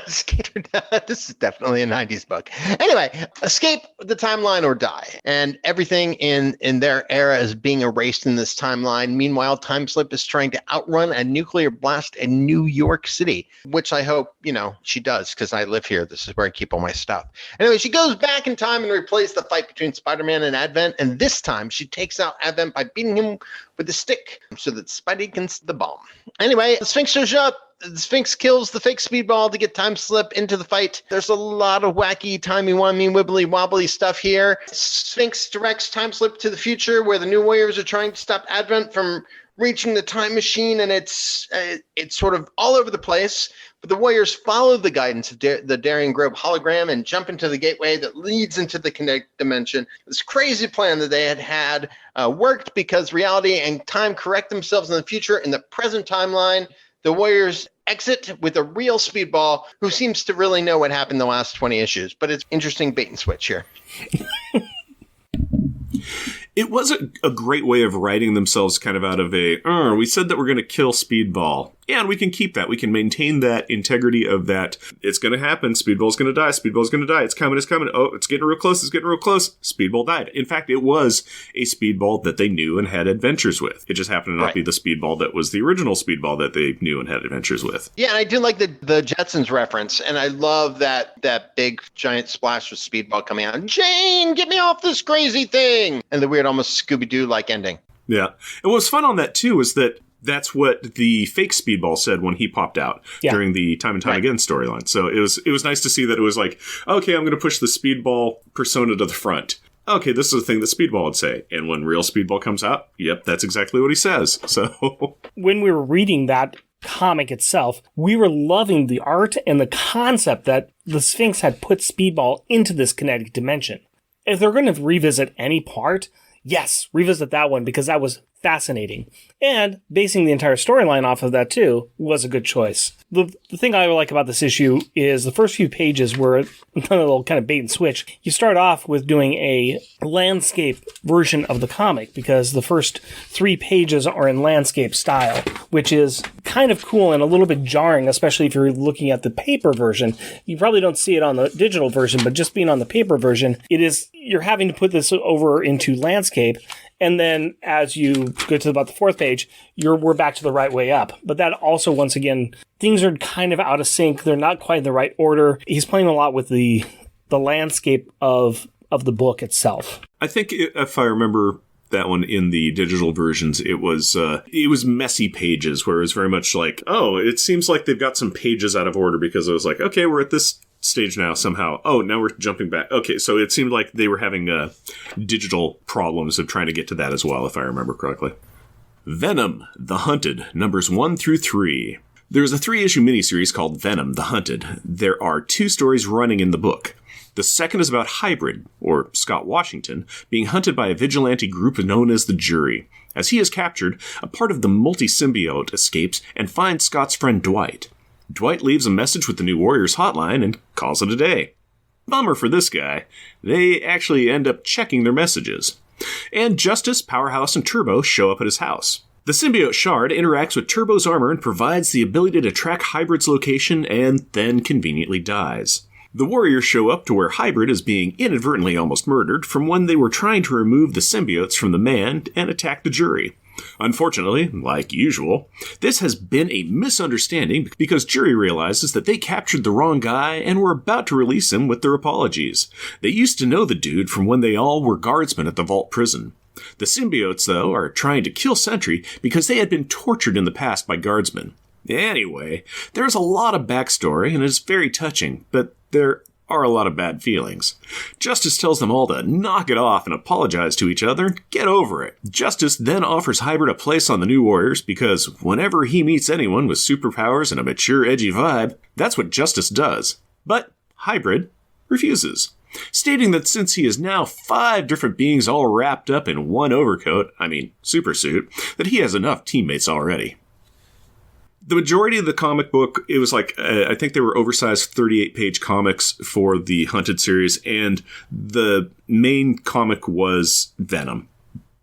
Skater, this is definitely a 90s book. Anyway, escape the timeline or die. And everything in their era is being erased in this timeline. Meanwhile, Timeslip is trying to outrun a nuclear blast in New York City, which I hope, she does, because I live here. This is where I keep all my stuff. Anyway, she goes back in time and replaces the fight between Spider-Man and Advent. And this time she takes out Advent by beating him with a stick so that Spidey can see the bomb. Anyway, the Sphinx shows up. The Sphinx kills the fake Speedball to get Timeslip into the fight. There's a lot of wacky, timey-wimey, wibbly-wobbly stuff here. Sphinx directs Timeslip to the future where the New Warriors are trying to stop Advent from reaching the time machine, and it's sort of all over the place. But the Warriors follow the guidance of the Daring Grove hologram and jump into the gateway that leads into the kinetic dimension. This crazy plan that they had worked because reality and time correct themselves in the future. In the present timeline, the Warriors exit with a real Speedball who seems to really know what happened the last 20 issues. But it's interesting bait and switch here. It was a great way of writing themselves kind of out of we said that we're going to kill Speedball. Yeah, and we can keep that. We can maintain that integrity of that. It's going to happen. Speedball's going to die. Speedball's going to die. It's coming. It's coming. Oh, it's getting real close. It's getting real close. Speedball died. In fact, it was a Speedball that they knew and had adventures with. It just happened to not be the Speedball that was the original Speedball that they knew and had adventures with. Yeah, and I do like the Jetsons reference, and I love that big giant splash with Speedball coming out. Jane, get me off this crazy thing! And the weird, almost Scooby-Doo-like ending. Yeah. And what's fun on that, too, is that that's what the fake Speedball said when he popped out during the Time and Time Again storyline. So it was nice to see that it was like, okay, I'm going to push the Speedball persona to the front. Okay, this is the thing that Speedball would say. And when real Speedball comes out, yep, that's exactly what he says. So when we were reading that comic itself, we were loving the art and the concept that the Sphinx had put Speedball into this kinetic dimension. If they're going to revisit any part, yes, revisit that one, because that was fascinating. And basing the entire storyline off of that, too, was a good choice. The thing I like about this issue is the first few pages were a little kind of bait and switch. You start off with doing a landscape version of the comic, because the first 3 pages are in landscape style, which is kind of cool and a little bit jarring, especially if you're looking at the paper version. You probably don't see it on the digital version, but just being on the paper version, you're having to put this over into landscape. And then as you go to about the 4th page, we're back to the right way up. But that also, once again, things are kind of out of sync. They're not quite in the right order. He's playing a lot with the landscape of the book itself. I think if I remember that one in the digital versions, it was messy pages where it was very much like, oh, it seems like they've got some pages out of order, because it was like, okay, we're at this stage now somehow. Oh, now we're jumping back. Okay, so it seemed like they were having digital problems of trying to get to that as well, if I remember correctly. Venom, The Hunted, numbers 1 through 3. There's a 3-issue miniseries called Venom, The Hunted. There are 2 stories running in the book. The second is about Hybrid, or Scott Washington, being hunted by a vigilante group known as the Jury. As he is captured, a part of the multi-symbiote escapes and finds Scott's friend Dwight. Dwight leaves a message with the New Warriors hotline and calls it a day. Bummer for this guy. They actually end up checking their messages. And Justice, Powerhouse, and Turbo show up at his house. The symbiote shard interacts with Turbo's armor and provides the ability to track Hybrid's location, and then conveniently dies. The Warriors show up to where Hybrid is being inadvertently almost murdered from when they were trying to remove the symbiotes from the man and attack the Jury. Unfortunately, like usual, this has been a misunderstanding because Jury realizes that they captured the wrong guy and were about to release him with their apologies. They used to know the dude from when they all were guardsmen at the Vault prison. The symbiotes, though, are trying to kill Sentry because they had been tortured in the past by guardsmen. Anyway, there's a lot of backstory and it's very touching, but there are a lot of bad feelings. Justice tells them all to knock it off and apologize to each other and get over it. Justice then offers Hybrid a place on the New Warriors because whenever he meets anyone with superpowers and a mature, edgy vibe, that's what Justice does. But Hybrid refuses, stating that since he is now 5 different beings all wrapped up in one overcoat, supersuit, that he has enough teammates already. The majority of the comic book, it was like, I think they were oversized 38-page comics for the Hunted series, and the main comic was Venom,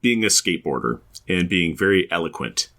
being a skateboarder and being very eloquent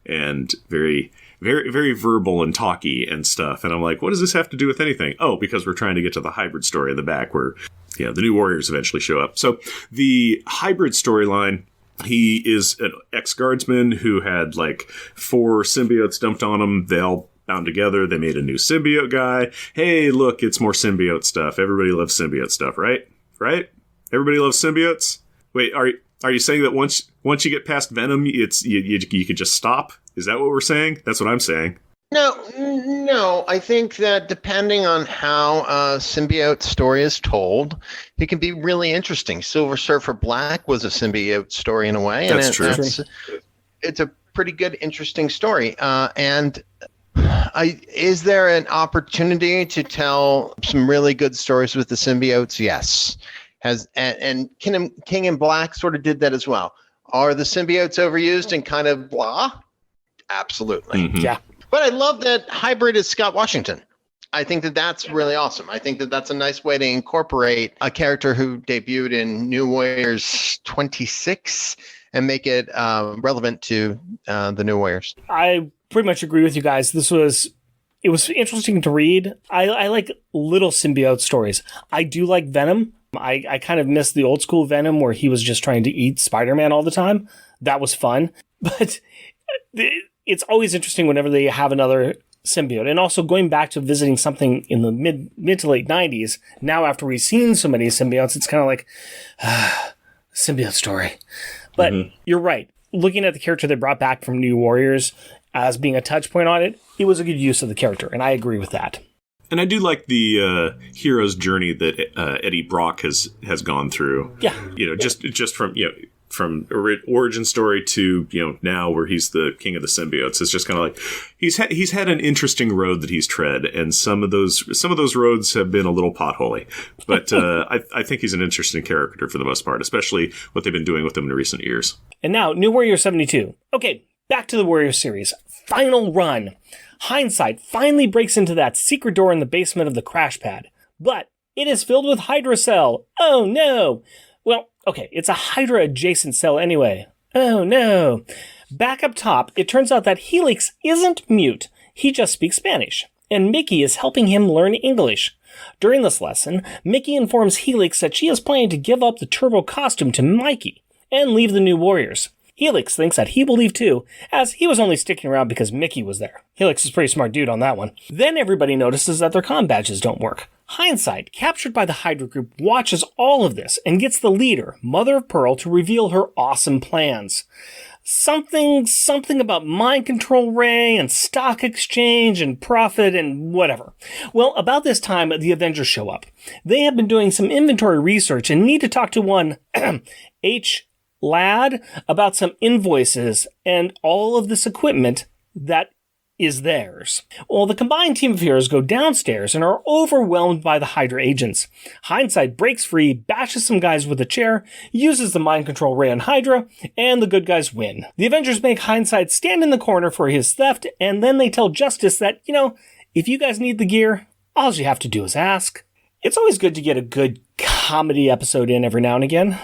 and very very, very verbal and talky and stuff. And I'm like, what does this have to do with anything? Oh, because we're trying to get to the hybrid story in the back where, the new Warriors eventually show up. So the hybrid storyline, he is an ex-guardsman who had like 4 symbiotes dumped on him. They all bound together. They made a new symbiote guy. Hey, look, it's more symbiote stuff. Everybody loves symbiote stuff, right? Right? Everybody loves symbiotes? Wait, are you saying that once you get past Venom, it's you could just stop? Is that what we're saying? That's what I'm saying. No. I think that depending on how a symbiote story is told, it can be really interesting. Silver Surfer Black was a symbiote story in a way. That's true. It's a pretty good, interesting story. Is there an opportunity to tell some really good stories with the symbiotes? Yes. And King in Black sort of did that as well. Are the symbiotes overused and kind of blah? Absolutely. Mm-hmm. Yeah. But I love that hybrid is Scott Washington. I think that that's really awesome. I think that that's a nice way to incorporate a character who debuted in New Warriors 26 and make it relevant to the New Warriors. I pretty much agree with you guys. It was interesting to read. I like little symbiote stories. I do like Venom. I kind of miss the old school Venom where he was just trying to eat Spider-Man all the time. That was fun. But it's always interesting whenever they have another symbiote. And also going back to visiting something in the mid to late 90s, now after we've seen so many symbiotes, it's kind of like, symbiote story. But You're right. Looking at the character they brought back from New Warriors as being a touch point on it, it was a good use of the character, and I agree with that. And I do like the hero's journey that Eddie Brock has gone through. Yeah. Just from origin story to now where he's the king of the symbiotes. It's just kind of like he's had an interesting road that he's tread, and some of those roads have been a little potholy. But I think he's an interesting character for the most part, especially what they've been doing with him in recent years. And now, New Warrior 72. Okay, back to the Warrior series. Final run. Hindsight finally breaks into that secret door in the basement of the crash pad. But it is filled with Hydra cell. Oh no! Well, okay, it's a Hydra-adjacent cell anyway. Oh no. Back up top, it turns out that Helix isn't mute. He just speaks Spanish. And Mickey is helping him learn English. During this lesson, Mickey informs Helix that she is planning to give up the turbo costume to Mikey and leave the New Warriors. Helix thinks that he will leave too, as he was only sticking around because Mickey was there. Helix is a pretty smart dude on that one. Then everybody notices that their comm badges don't work. Hindsight, captured by the Hydra group, watches all of this and gets the leader, Mother of Pearl, to reveal her awesome plans. Something about mind control ray and stock exchange and profit and whatever. Well, about this time, the Avengers show up. They have been doing some inventory research and need to talk to one H. Lad about some invoices and all of this equipment that is theirs. Well, the combined team of heroes go downstairs and are overwhelmed by the Hydra agents. Hindsight breaks free, bashes some guys with a chair, uses the mind control ray on Hydra, and the good guys win. The Avengers make Hindsight stand in the corner for his theft, and then they tell Justice that, if you guys need the gear, all you have to do is ask. It's always good to get a good comedy episode in every now and again.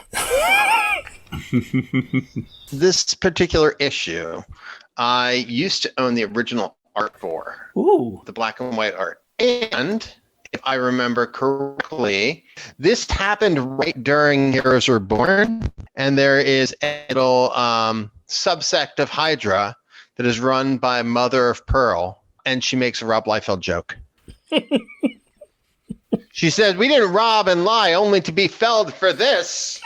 This particular issue, I used to own the original art for. Ooh. The black and white art. And if I remember correctly, this happened right during Heroes Were Born. And there is a little subsect of Hydra that is run by Mother of Pearl. And she makes a Rob Liefeld joke. She said, "We didn't rob and lie only to be felled for this."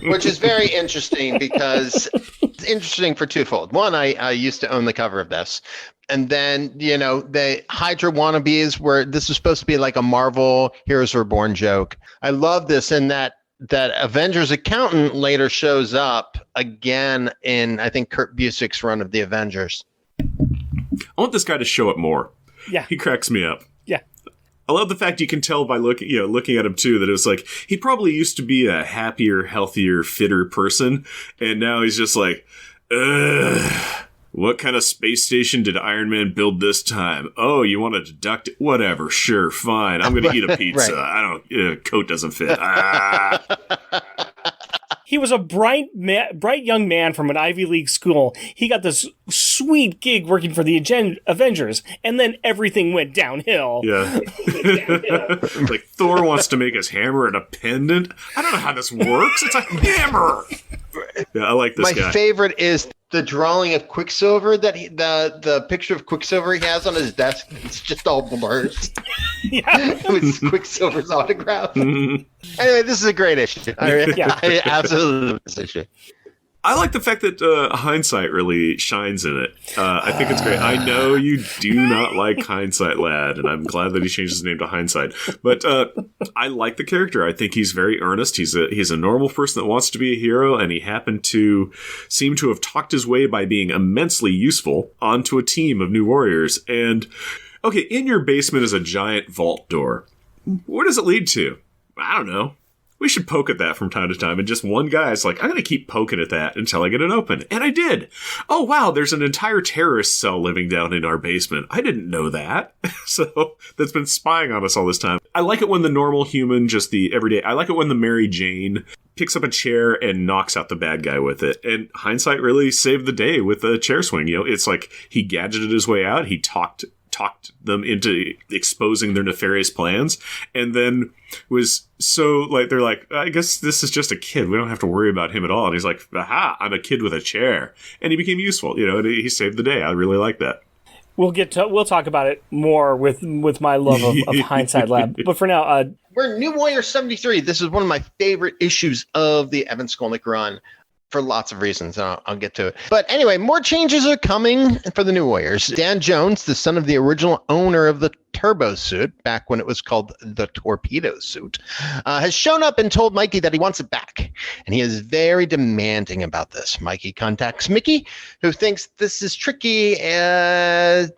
Which is very interesting because it's interesting for twofold. One, I used to own the cover of this. And then, the Hydra wannabes where this was supposed to be like a Marvel Heroes Were Born joke. I love this in that Avengers accountant later shows up again in, I think, Kurt Busiek's run of the Avengers. I want this guy to show up more. Yeah. He cracks me up. Yeah. I love the fact you can tell by looking at him too that it was like he probably used to be a happier, healthier, fitter person, and now he's just like, ugh. What kind of space station did Iron Man build this time? Oh, you want to deduct it? Whatever, sure, fine. I'm going to eat a pizza. Right. I don't. Coat doesn't fit. He was a bright young man from an Ivy League school. He got this sweet gig working for the Avengers, and then everything went downhill. Yeah. Like, Thor wants to make his hammer and a pendant. I don't know how this works. It's a hammer. Yeah, I like this guy. My favorite is the drawing of Quicksilver that the picture of Quicksilver he has on his desk. It's just all blurred. Yeah. With Quicksilver's autograph. Anyway, this is a great issue. I absolutely love this issue. I like the fact that Hindsight really shines in it. I think it's great. I know you do not like Hindsight Lad, and I'm glad that he changed his name to Hindsight. But I like the character. I think he's very earnest. He's a normal person that wants to be a hero, and he happened to seem to have talked his way by being immensely useful onto a team of new warriors. And, okay, in your basement is a giant vault door. Where does it lead to? I don't know. We should poke at that from time to time. And just one guy's like, I'm going to keep poking at that until I get it open. And I did. Oh, wow, there's an entire terrorist cell living down in our basement. I didn't know that. So that's been spying on us all this time. I like it when the normal human, just the everyday, I like it when the Mary Jane picks up a chair and knocks out the bad guy with it. And Hindsight really saved the day with the chair swing. You know, it's like he gadgeted his way out. He talked them into exposing their nefarious plans, and then was so like, they're like, I guess this is just a kid, we don't have to worry about him at all. And he's like, aha, I'm a kid with a chair, and he became useful, you know, and he saved the day. I really like that. We'll talk about it more with my love of Hindsight Lab, but for now, we're New Warrior 73. This is one of my favorite issues of the Evan Skolnick run. For lots of reasons, and I'll get to it. But anyway, more changes are coming for the New Warriors. Dan Jones, the son of the original owner of the Turbo suit, back when it was called the Torpedo suit, has shown up and told Mikey that he wants it back. And he is very demanding about this. Mikey contacts Mickey, who thinks this is tricky,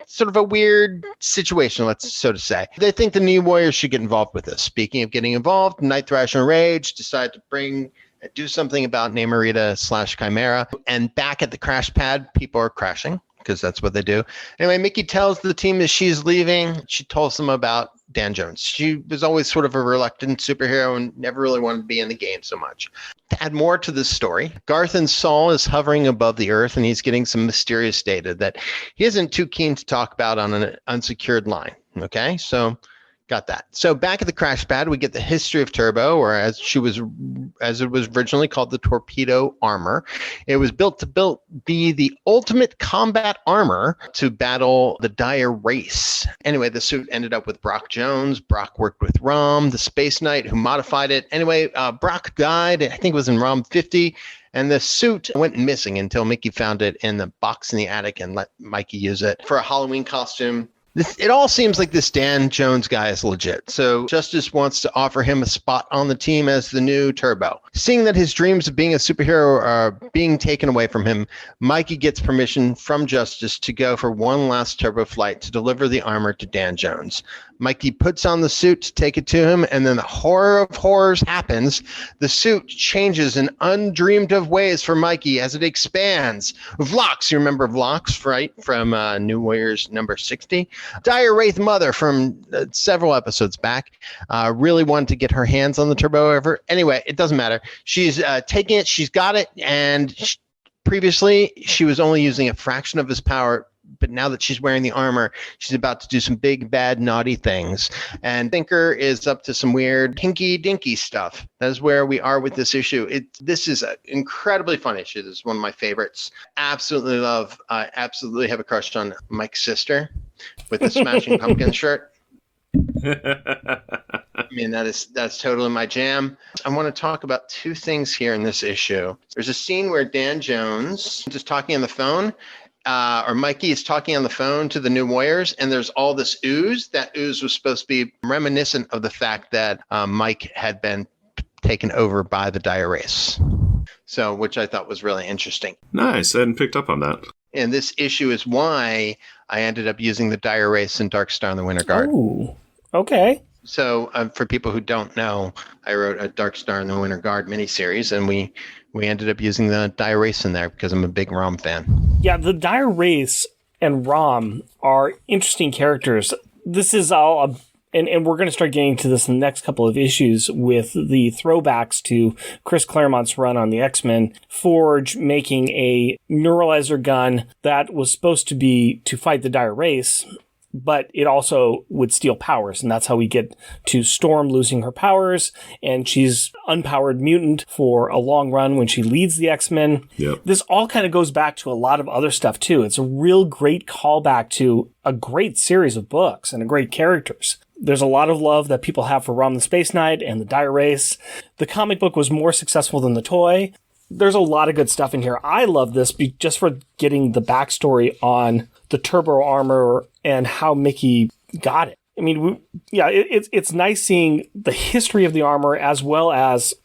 sort of a weird situation, so to say. They think the New Warriors should get involved with this. Speaking of getting involved, Night Thrasher and Rage decide to do something about Namorita / Chimera. And back at the crash pad, people are crashing because that's what they do. Anyway, Mickey tells the team that she's leaving. She tells them about Dan Jones. She was always sort of a reluctant superhero and never really wanted to be in the game so much. To add more to this story, Garth and Saul is hovering above the earth, and he's getting some mysterious data that he isn't too keen to talk about on an unsecured line. Okay, so got that. So back at the crash pad, we get the history of Turbo, or as it was originally called, the Torpedo Armor. It was built to be the ultimate combat armor to battle the Dire Race. Anyway, the suit ended up with Brock Jones. Brock worked with Rom, the Space Knight, who modified it. Anyway, Brock died, I think it was in Rom 50. And the suit went missing until Mickey found it in the box in the attic and let Mikey use it for a Halloween costume. It all seems like this Dan Jones guy is legit. So Justice wants to offer him a spot on the team as the new Turbo. Seeing that his dreams of being a superhero are being taken away from him, Mikey gets permission from Justice to go for one last Turbo flight to deliver the armor to Dan Jones. Mikey puts on the suit to take it to him, and then the horror of horrors happens. The suit changes in undreamed of ways for Mikey as it expands. Vlox, you remember Vlox, right? From New Warriors number 60. Dire Wraith Mother from several episodes back really wanted to get her hands on the Turbo ever. Anyway, it doesn't matter. She's taking it. She's got it. And previously, she was only using a fraction of his power. But now that she's wearing the armor, she's about to do some big, bad, naughty things. And Thinker is up to some weird hinky-dinky stuff. That is where we are with this issue. This is an incredibly fun issue. This is one of my favorites. Absolutely love. I absolutely have a crush on Mike's sister with the Smashing Pumpkins shirt. I mean, that's totally my jam. I want to talk about two things here in this issue. There's a scene where Dan Jones is talking on the phone, or Mikey is talking on the phone to the New Warriors, and there's all this ooze. That ooze was supposed to be reminiscent of the fact that Mike had been taken over by the Dire Race. So, which I thought was really interesting. Nice. I hadn't picked up on that. And this issue is why I ended up using the Dire Race and Darkstar and the Winter Guard. Ooh, okay. So for people who don't know, I wrote a Darkstar and the Winter Guard miniseries, and we ended up using the Dire Race in there because I'm a big Rom fan. Yeah, the Dire Race and Rom are interesting characters. This is all and we're going to start getting to this in the next couple of issues with the throwbacks to Chris Claremont's run on the X-Men, Forge making a neuralizer gun that was supposed to be to fight the Dire Race, but it also would steal powers, and that's how we get to Storm losing her powers, and she's unpowered mutant for a long run when she leads the X-Men. Yep. This all kind of goes back to a lot of other stuff, too. It's a real great callback to a great series of books and a great characters. There's a lot of love that people have for Rom the Space Knight and the Dire Race. The comic book was more successful than the toy. There's a lot of good stuff in here. I love this just for getting the backstory on the turbo armor and how Mickey got it. I mean, it's nice seeing the history of the armor as well as,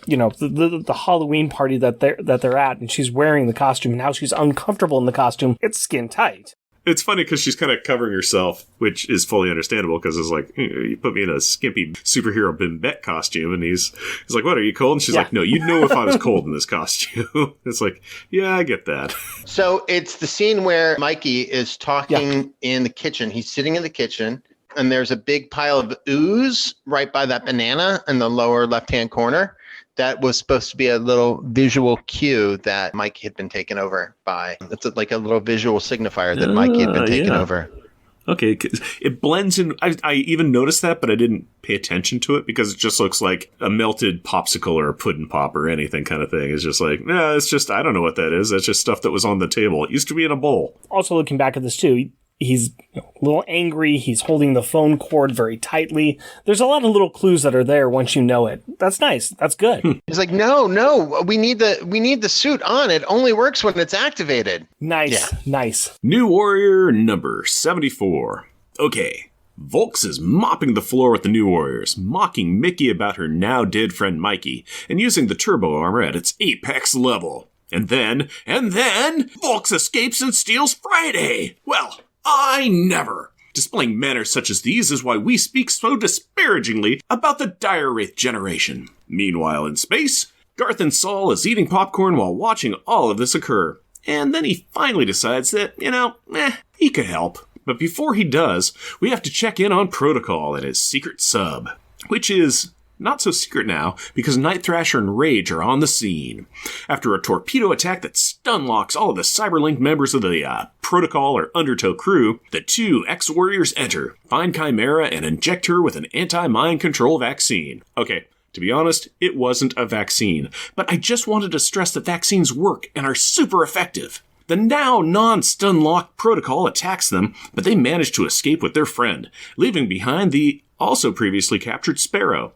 you know, the Halloween party that they're at, and she's wearing the costume and how she's uncomfortable in the costume. It's skin tight. It's funny because she's kind of covering herself, which is fully understandable because it's like, you put me in a skimpy superhero Bimbette costume, and he's like, what, are you cold? And she's like, no, you'd know if I was cold in this costume. It's like, yeah, I get that. So it's the scene where Mikey is talking in the kitchen. He's sitting in the kitchen, and there's a big pile of ooze right by that banana in the lower left-hand corner. That was supposed to be a little visual cue that Mike had been taken over by. It's like a little visual signifier that Mike had been taken over. Okay, it blends in. I even noticed that, but I didn't pay attention to it because it just looks like a melted popsicle or a pudding pop or anything kind of thing. It's just like, nah, it's just, I don't know what that is. That's just stuff that was on the table. It used to be in a bowl. Also, looking back at this too, he's a little angry. He's holding the phone cord very tightly. There's a lot of little clues that are there once you know it. That's nice. That's good. He's like, no, we need the suit on. It only works when it's activated. Nice, nice. New Warrior number 74. Okay. Volks is mopping the floor with the New Warriors, mocking Mickey about her now dead friend Mikey, and using the turbo armor at its apex level. And then, Volks escapes and steals Friday. Well, I never. Displaying manners such as these is why we speak so disparagingly about the Dire Wraith generation. Meanwhile, in space, Garth and Saul is eating popcorn while watching all of this occur. And then he finally decides that, he could help. But before he does, we have to check in on Protocol and his secret sub, which is not so secret now, because Night Thrasher and Rage are on the scene. After a torpedo attack that stun-locks all of the Cyberlink members of the Protocol or Undertow crew, the two X-Warriors enter, find Chimera, and inject her with an anti-mind control vaccine. Okay, to be honest, it wasn't a vaccine, but I just wanted to stress that vaccines work and are super effective. The now non-stun-locked Protocol attacks them, but they manage to escape with their friend, leaving behind the also previously captured Sparrow.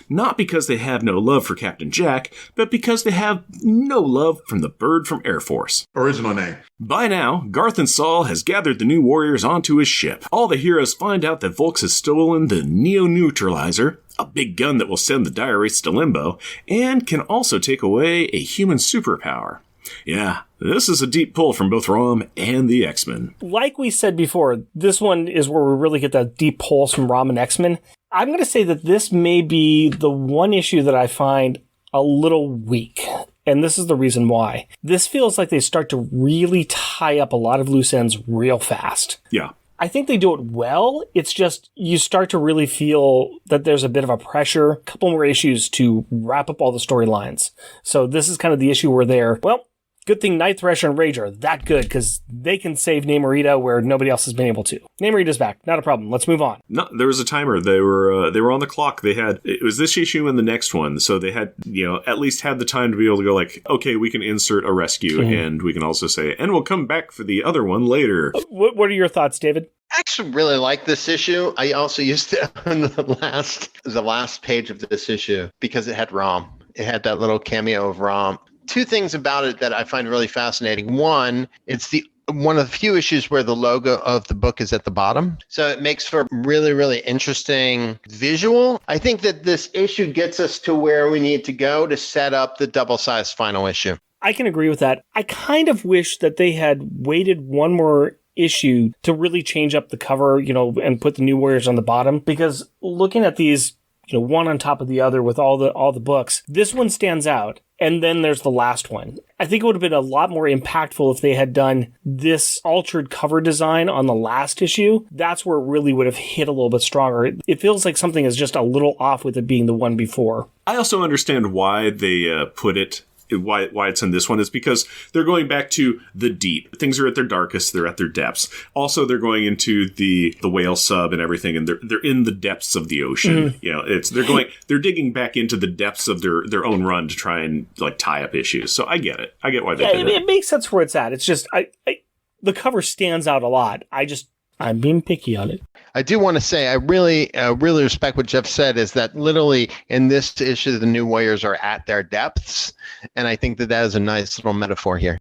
Not because they have no love for Captain Jack, but because they have no love from the bird from Air Force. Original name. By now, Garth and Saul has gathered the New Warriors onto his ship. All the heroes find out that Volks has stolen the Neo-Neutralizer, a big gun that will send the Dire Wraiths to limbo, and can also take away a human superpower. Yeah, this is a deep pull from both Rom and the X-Men. Like we said before, this one is where we really get that deep pulls from Rom and X-Men. I'm going to say that this may be the one issue that I find a little weak, and this is the reason why. This feels like they start to really tie up a lot of loose ends real fast. Yeah. I think they do it well. It's just you start to really feel that there's a bit of a pressure, a couple more issues to wrap up all the storylines. So this is kind of the issue where they're, well, good thing Night Thrasher and Rage are that good because they can save Namorita where nobody else has been able to. Namorita's back. Not a problem. Let's move on. No, there was a timer. They were on the clock. It was this issue and the next one, so they had at least had the time to be able to go like, okay, we can insert a rescue, and we can also say, and we'll come back for the other one later. What are your thoughts, David? I actually really like this issue. I also used it on the last page of this issue because it had Rom. It had that little cameo of Rom. Two things about it that I find really fascinating. One, it's one of the few issues where the logo of the book is at the bottom. So it makes for a really, really interesting visual. I think that this issue gets us to where we need to go to set up the double-sized final issue. I can agree with that. I kind of wish that they had waited one more issue to really change up the cover, and put the New Warriors on the bottom. Because looking at these, one on top of the other with all the books, this one stands out. And then there's the last one. I think it would have been a lot more impactful if they had done this altered cover design on the last issue. That's where it really would have hit a little bit stronger. It feels like something is just a little off with it being the one before. I also understand why they put it. Why it's in this one is because they're going back to the deep. Things are at their darkest. They're at their depths. Also, they're going into the whale sub and everything, and they're in the depths of the ocean. They're digging back into the depths of their own run to try and like tie up issues. So I get it. I get why they did it. It makes sense where it's at. It's just the cover stands out a lot. I'm being picky on it. I do want to say I really respect what Jeff said, is that literally in this issue, the New Warriors are at their depths. And I think that is a nice little metaphor here.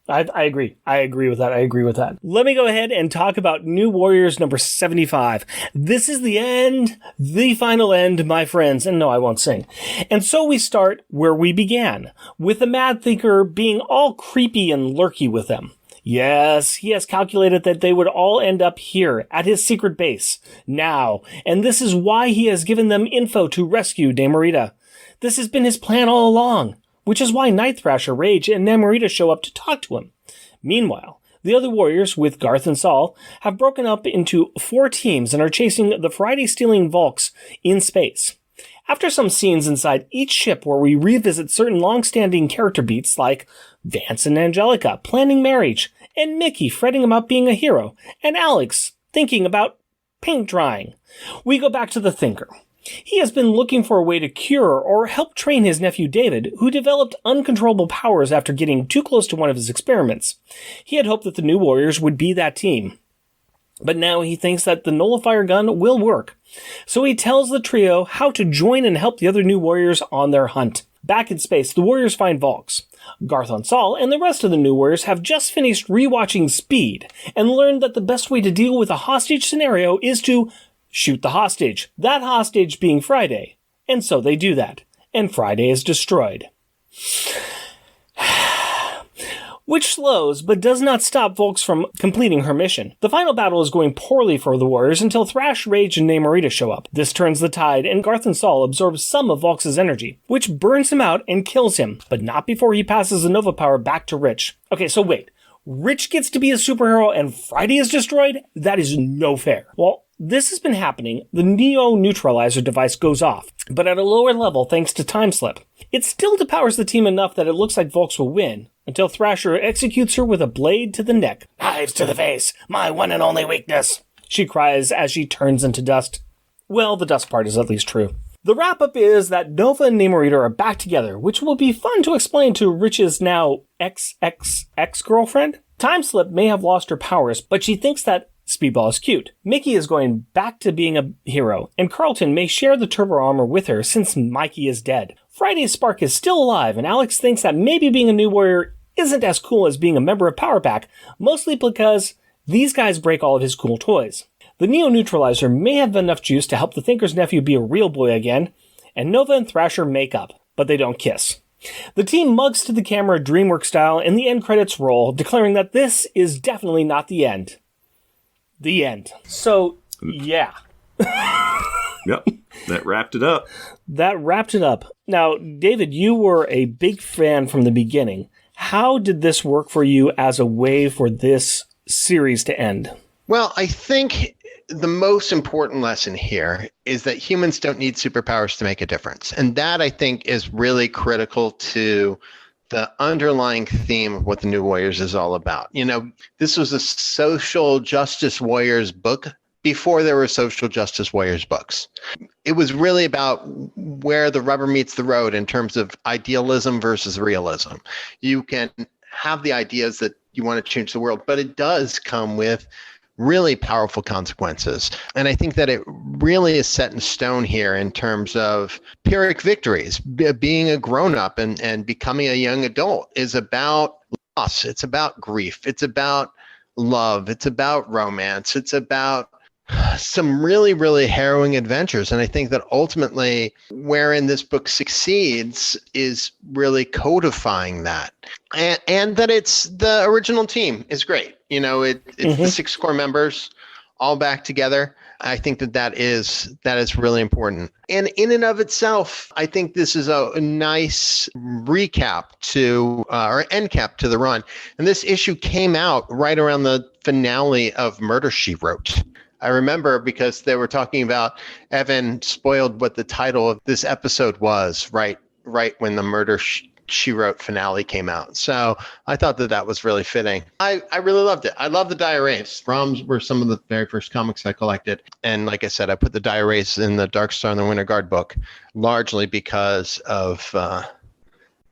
I agree. I agree with that. Let me go ahead and talk about New Warriors number 75. This is the end, the final end, my friends. And no, I won't sing. And so we start where we began, with the Mad Thinker being all creepy and lurky with them. Yes, he has calculated that they would all end up here at his secret base now, and this is why he has given them info to rescue Namorita. This has been his plan all along, which is why Night Thrasher, Rage, and Namorita show up to talk to him. Meanwhile, the other warriors, with Garth and Saul, have broken up into 4 teams and are chasing the Friday-stealing Volks in space. After some scenes inside each ship where we revisit certain long-standing character beats like Vance and Angelica planning marriage, and Mickey fretting about being a hero, and Alex thinking about paint drying, we go back to the Thinker. He has been looking for a way to cure or help train his nephew David, who developed uncontrollable powers after getting too close to one of his experiments. He had hoped that the New Warriors would be that team. But now he thinks that the nullifier gun will work. So he tells the trio how to join and help the other New Warriors on their hunt. Back in space, the Warriors find Volks. Garth and Saul and the rest of the New Warriors have just finished rewatching Speed and learned that the best way to deal with a hostage scenario is to shoot the hostage, that hostage being Friday. And so they do that, and Friday is destroyed. Which slows, but does not stop Volks from completing her mission. The final battle is going poorly for the Warriors until Thrash, Rage, and Namorita show up. This turns the tide, and Garth and Saul absorb some of Volks' energy, which burns him out and kills him, but not before he passes the Nova power back to Rich. Okay, so wait. Rich gets to be a superhero and Friday is destroyed? That is no fair. Well, this has been happening. The Neo Neutralizer device goes off, but at a lower level thanks to Time Slip. It still depowers the team enough that it looks like Volks will win, until Thrasher executes her with a blade to the neck. "Knives to the face, my one and only weakness," she cries as she turns into dust. Well, the dust part is at least true. The wrap-up is that Nova and Namorita are back together, which will be fun to explain to Rich's now ex-girlfriend. Time Slip may have lost her powers, but she thinks that Speedball is cute. Mickey is going back to being a hero, and Carlton may share the turbo armor with her since Mikey is dead. Friday's spark is still alive, and Alex thinks that maybe being a New Warrior isn't as cool as being a member of Power Pack, mostly because these guys break all of his cool toys. The Neo Neutralizer may have enough juice to help the Thinker's nephew be a real boy again, and Nova and Thrasher make up, but they don't kiss. The team mugs to the camera DreamWorks style, and the end credits roll, declaring that this is definitely not the end. The end. So, yeah. Yep, that wrapped it up. Now, David, you were a big fan from the beginning. How did this work for you as a way for this series to end? Well, I think the most important lesson here is that humans don't need superpowers to make a difference. And that, I think, is really critical to the underlying theme of what the New Warriors is all about. You know, this was a social justice warriors book before there were social justice warriors books. It was really about where the rubber meets the road in terms of idealism versus realism. You can have the ideas that you want to change the world, but it does come with really powerful consequences. And I think that it really is set in stone here in terms of Pyrrhic victories. Being a grown-up and becoming a young adult is about loss. It's about grief. It's about love. It's about romance. It's about some really, really harrowing adventures. And I think that ultimately wherein this book succeeds is really codifying that. And that it's the original team is great. You know, it's the 6 core members all back together. I think that is really important. And in and of itself, I think this is a nice recap or end cap to the run. And this issue came out right around the finale of Murder, She Wrote. I remember because they were talking about Evan spoiled what the title of this episode was right when the Murder, She Wrote finale came out. So I thought that was really fitting. I really loved it. I love the diaries. ROMs were some of the very first comics I collected. And like I said, I put the diaries in the Darkstar and the Winter Guard book, largely because of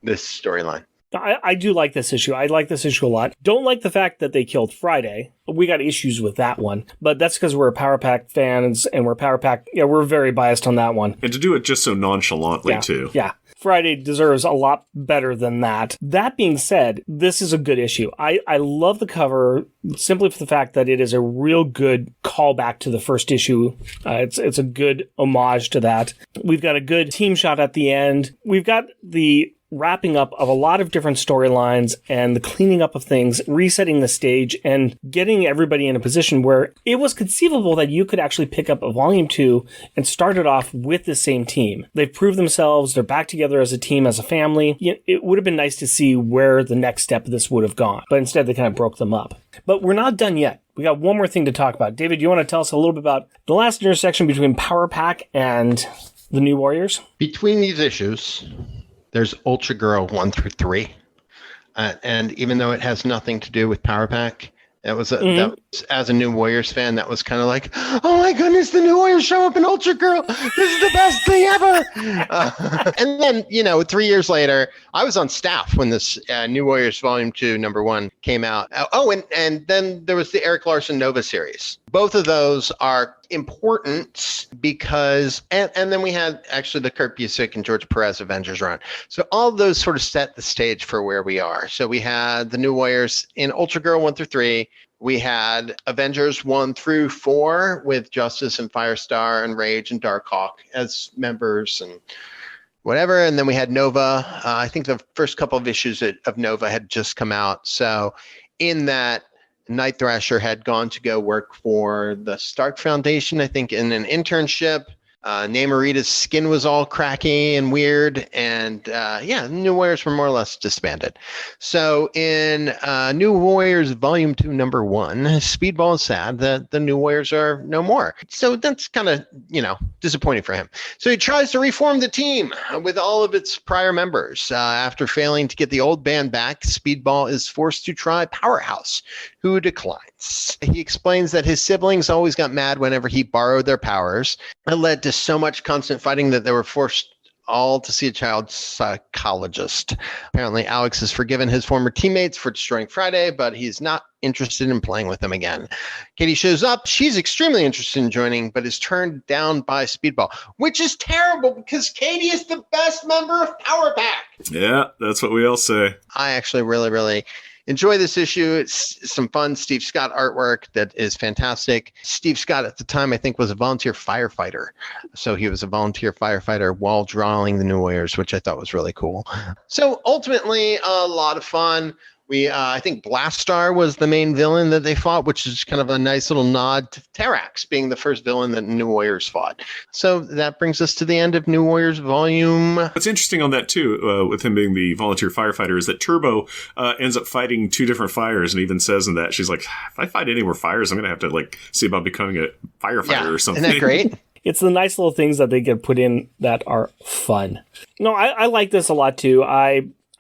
this storyline. I do like this issue. I like this issue a lot. Don't like the fact that they killed Friday. We got issues with that one, but that's because we're Power Pack fans and we're very biased on that one. And to do it just so nonchalantly, too. Yeah. Friday deserves a lot better than that. That being said, this is a good issue. I love the cover simply for the fact that it is a real good callback to the first issue. It's a good homage to that. We've got a good team shot at the end. We've got the wrapping up of a lot of different storylines and the cleaning up of things, resetting the stage, and getting everybody in a position where it was conceivable that you could actually pick up a volume 2 and start it off with the same team. They've proved themselves. They're back together as a team, as a family. It would have been nice to see where the next step of this would have gone, but instead they kind of broke them up. But we're not done yet. We got one more thing to talk about. David, you want to tell us a little bit about the last intersection between Power Pack and the New Warriors? Between these issues, there's Ultra Girl 1 through 3. And even though it has nothing to do with Power Pack, that was as a New Warriors fan, that was kind of like, oh my goodness, the New Warriors show up in Ultra Girl. This is the best thing ever. And then, 3 years later, I was on staff when this New Warriors Volume 2, number 1 came out. And then there was the Eric Larson Nova series. Both of those are important because, and then we had actually the Kurt Busiek and George Perez Avengers run. So all of those sort of set the stage for where we are. So we had the New Warriors in Ultra Girl 1 through 3. We had Avengers 1 through 4 with Justice and Firestar and Rage and Darkhawk as members and whatever. And then we had Nova. I think the first couple of issues of Nova had just come out. So in that, Night Thrasher had gone to go work for the Stark Foundation, I think, in an internship. Namorita's skin was all cracky and weird. And New Warriors were more or less disbanded. So in New Warriors Volume 2, number 1, Speedball is sad that the New Warriors are no more. So that's kind of, disappointing for him. So he tries to reform the team with all of its prior members. After failing to get the old band back, Speedball is forced to try Powerhouse, who declines. He explains that his siblings always got mad whenever he borrowed their powers. It led to so much constant fighting that they were forced all to see a child psychologist. Apparently, Alex has forgiven his former teammates for destroying Friday, but he's not interested in playing with them again. Katie shows up. She's extremely interested in joining, but is turned down by Speedball, which is terrible because Katie is the best member of Power Pack. Yeah, that's what we all say. I actually really, really enjoy this issue. It's some fun Steve Scott artwork that is fantastic. Steve Scott at the time, I think, was a volunteer firefighter. So he was a volunteer firefighter while drawing the New Warriors, which I thought was really cool. So ultimately, a lot of fun. I think Blastar was the main villain that they fought, which is kind of a nice little nod to Terrax being the first villain that New Warriors fought. So that brings us to the end of New Warriors Volume. What's interesting on that, too, with him being the volunteer firefighter, is that Turbo ends up fighting 2 different fires and even says in that, she's like, if I fight any more fires, I'm going to have to see about becoming a firefighter or something. Isn't that great? It's the nice little things that they get put in that are fun. No, I like this a lot, too.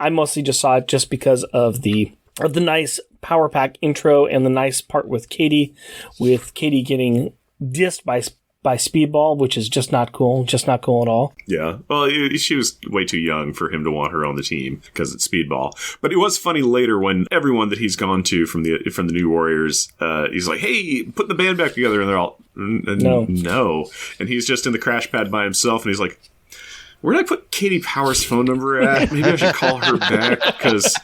I mostly just saw it just because of the nice Power Pack intro and the nice part with Katie getting dissed by Speedball, which is just not cool at all. Yeah, well, she was way too young for him to want her on the team because it's Speedball. But it was funny later when everyone that he's gone to from the New Warriors, he's like, "Hey, put the band back together," and they're all, "No," and he's just in the crash pad by himself, and he's like, where did I put Katie Power's phone number at? Maybe I should call her back, because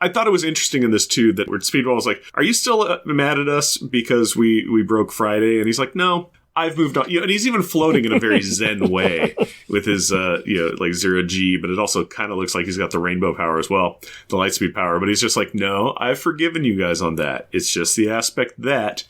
I thought it was interesting in this, too, that where Speedball was like, are you still mad at us because we broke Friday? And he's like, no, I've moved on. And he's even floating in a very zen way with his, like 0G, but it also kind of looks like he's got the rainbow power as well, the lightspeed power. But he's just like, no, I've forgiven you guys on that. It's just the aspect that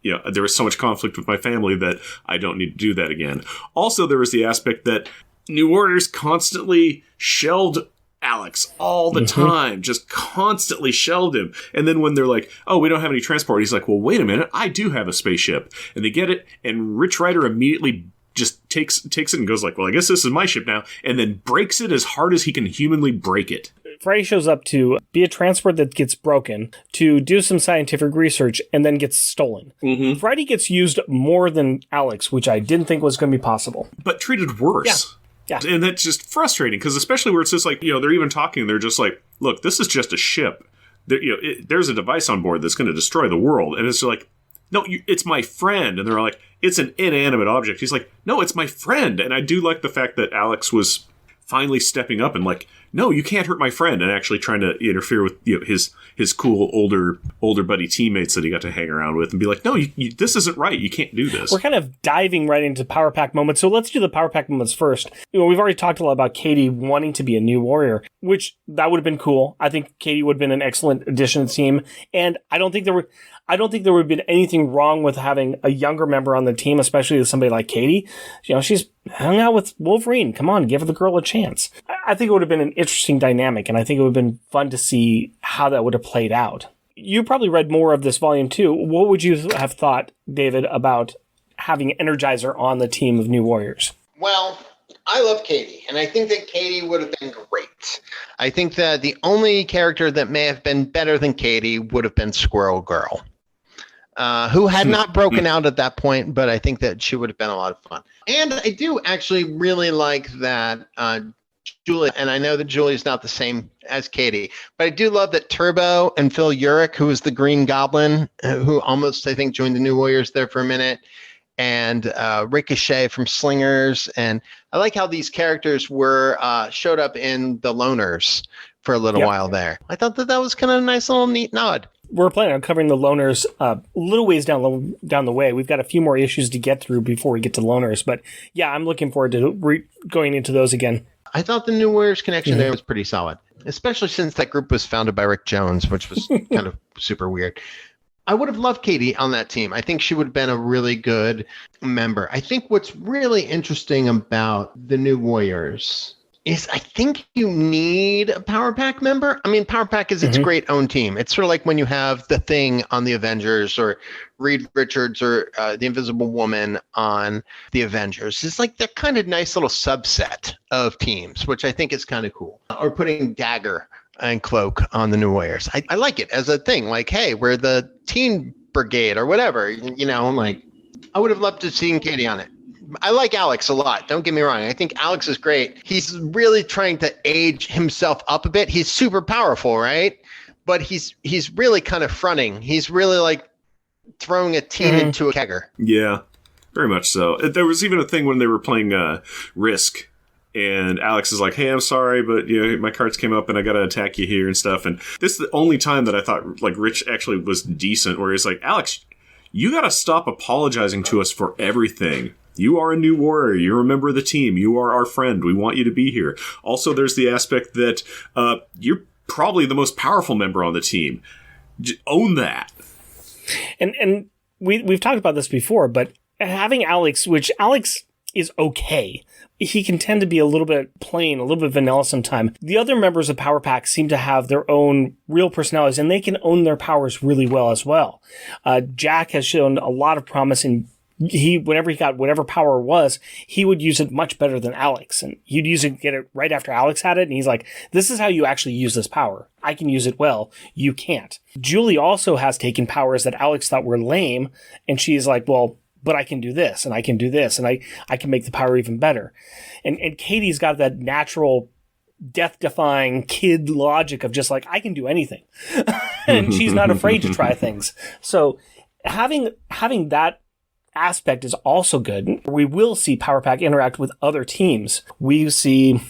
there was so much conflict with my family that I don't need to do that again. Also, there was the aspect that New Warriors constantly shelled Alex all the time, just constantly shelled him. And then when they're like, oh, we don't have any transport, he's like, well, wait a minute, I do have a spaceship. And they get it, and Rich Rider immediately just takes it and goes like, well, I guess this is my ship now, and then breaks it as hard as he can humanly break it. Friday shows up to be a transport that gets broken, to do some scientific research, and then gets stolen. Friday gets used more than Alex, which I didn't think was going to be possible. But treated worse. Yeah. And that's just frustrating, because especially where it's just like, they're even talking, they're just like, look, this is just a ship. There's a device on board that's going to destroy the world. And it's like, no, it's my friend. And they're like, it's an inanimate object. He's like, no, it's my friend. And I do like the fact that Alex was finally stepping up and like, no, you can't hurt my friend, and actually trying to interfere with his cool older buddy teammates that he got to hang around with and be like, no, this isn't right. You can't do this. We're kind of diving right into Power Pack moments, so let's do the Power Pack moments first. We've already talked a lot about Katie wanting to be a new warrior, which that would have been cool. I think Katie would have been an excellent addition to the team, and I don't think there would have been anything wrong with having a younger member on the team, especially with somebody like Katie. She's hung out with Wolverine. Come on, give the girl a chance. I think it would have been an interesting dynamic, and I think it would have been fun to see how that would have played out. You probably read more of this volume too. What would you have thought, David, about having Energizer on the team of New Warriors? Well, I love Katie, and I think that Katie would have been great. I think that the only character that may have been better than Katie would have been Squirrel Girl, who had not broken out at that point, but I think that she would have been a lot of fun. And I do actually really like that Julie, and I know that Julie's not the same as Katie, but I do love that Turbo and Phil Urich, who was the Green Goblin, who almost, I think, joined the New Warriors there for a minute, and Ricochet from Slingers. And I like how these characters showed up in the Loners for a little while there. I thought that was kind of a nice little neat nod. We're planning on covering the Loners a little ways down the way. We've got a few more issues to get through before we get to Loners, but yeah, I'm looking forward to going into those again. I thought the New Warriors connection there was pretty solid, especially since that group was founded by Rick Jones, which was kind of super weird. I would have loved Katie on that team. I think she would have been a really good member. I think what's really interesting about the New Warriors is I think you need a Power Pack member. I mean, Power Pack is its great own team. It's sort of like when you have the Thing on the Avengers, or Reed Richards, or the Invisible Woman on the Avengers. It's like they're kind of nice little subset of teams, which I think is kind of cool. Or putting Dagger and Cloak on the New Warriors. I like it as a thing. Like, hey, we're the Teen Brigade or whatever. I'm like, I would have loved to see Katie on it. I like Alex a lot. Don't get me wrong. I think Alex is great. He's really trying to age himself up a bit. He's super powerful, right? But he's really kind of fronting. He's really like throwing a teen into a kegger. Yeah, very much so. There was even a thing when they were playing Risk, and Alex is like, hey, I'm sorry, but my cards came up and I got to attack you here and stuff. And this is the only time that I thought like Rich actually was decent, where he's like, Alex, you got to stop apologizing to us for everything. You are a new warrior. You're a member of the team. You are our friend. We want you to be here. Also, there's the aspect that you're probably the most powerful member on the team. Own that. And we've talked about this before, but having Alex, which Alex is okay. He can tend to be a little bit plain, a little bit vanilla sometimes. The other members of Power Pack seem to have their own real personalities, and they can own their powers really well as well. Jack has shown a lot of promise in whenever he got whatever power was, he would use it much better than Alex. And he'd get it right after Alex had it. And he's like, this is how you actually use this power. I can use it well. You can't. Julie also has taken powers that Alex thought were lame. And she's like, well, but I can do this and I can do this and I can make the power even better. And Katie's got that natural death-defying kid logic of just like, I can do anything. And she's not afraid to try things. So having that aspect is also good. We will see Power Pack interact with other teams. We see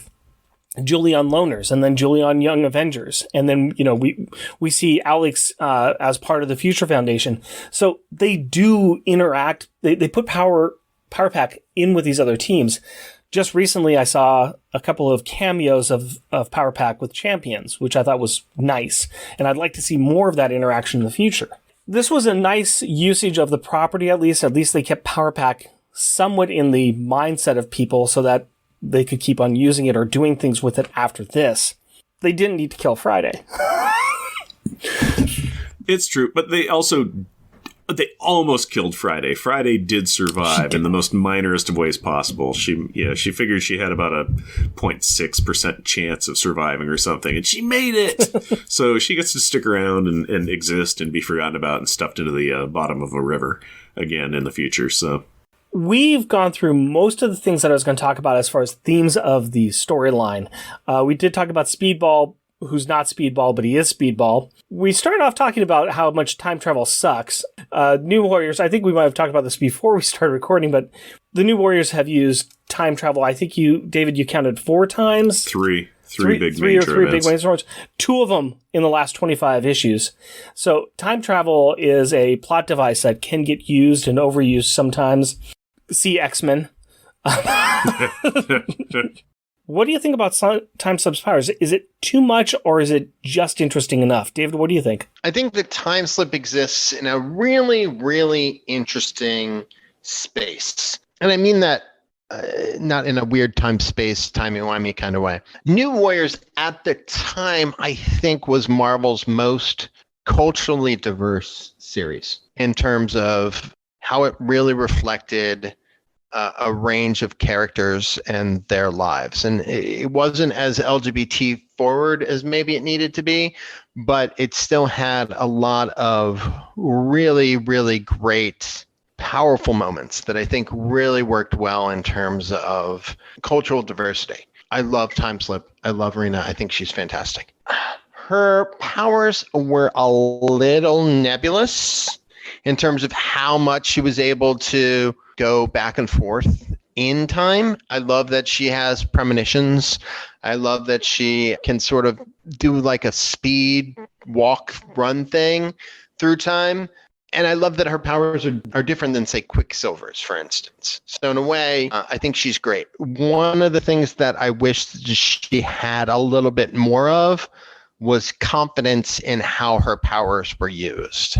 Julie on Loners, and then Julie on Young Avengers, and then we see Alex as part of the Future Foundation. So they do interact. They put Power Pack in with these other teams. Just recently, I saw a couple of cameos of Power Pack with Champions, which I thought was nice, and I'd like to see more of that interaction in the future. This was a nice usage of the property, at least. At least they kept Power Pack somewhat in the mindset of people so that they could keep on using it or doing things with it after this. They didn't need to kill Friday. It's true, but they almost killed Friday. Friday did survive in the most minorest of ways possible. She figured she had about a 0.6% chance of surviving or something, and she made it! So she gets to stick around and exist and be forgotten about and stuffed into the bottom of a river again in the future, so... We've gone through most of the things that I was going to talk about as far as themes of the storyline. We did talk about Speedball, who's not Speedball, but he is Speedball. We started off talking about how much time travel sucks. New Warriors, I think we might have talked about this before we started recording, but the New Warriors have used time travel. I think David, you counted 4 times? Three big major events. 2 of them in the last 25 issues. So time travel is a plot device that can get used and overused sometimes. See X-Men. What do you think about time slip's powers? Is it too much or is it just interesting enough? David, what do you think? I think the time slip exists in a really, really interesting space. And I mean that not in a weird time-space, timey-wimey kind of way. New Warriors at the time, I think, was Marvel's most culturally diverse series in terms of how it really reflected a range of characters and their lives. And it wasn't as LGBT forward as maybe it needed to be, but it still had a lot of really, really great, powerful moments that I think really worked well in terms of cultural diversity. I love Time Slip. I love Rena. I think she's fantastic. Her powers were a little nebulous in terms of how much she was able to go back and forth in time. I love that she has premonitions. I love that she can sort of do like a speed walk run thing through time. And I love that her powers are different than, say, Quicksilver's, for instance. So in a way, I think she's great. One of the things that I wish she had a little bit more of was confidence in how her powers were used.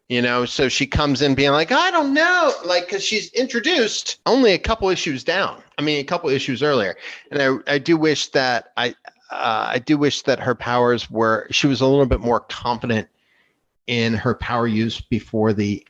You know, so she comes in being like, I don't know, like, because she's introduced only a couple issues down. I mean, a couple issues earlier. And I do wish that I do wish that her powers she was a little bit more confident in her power use before the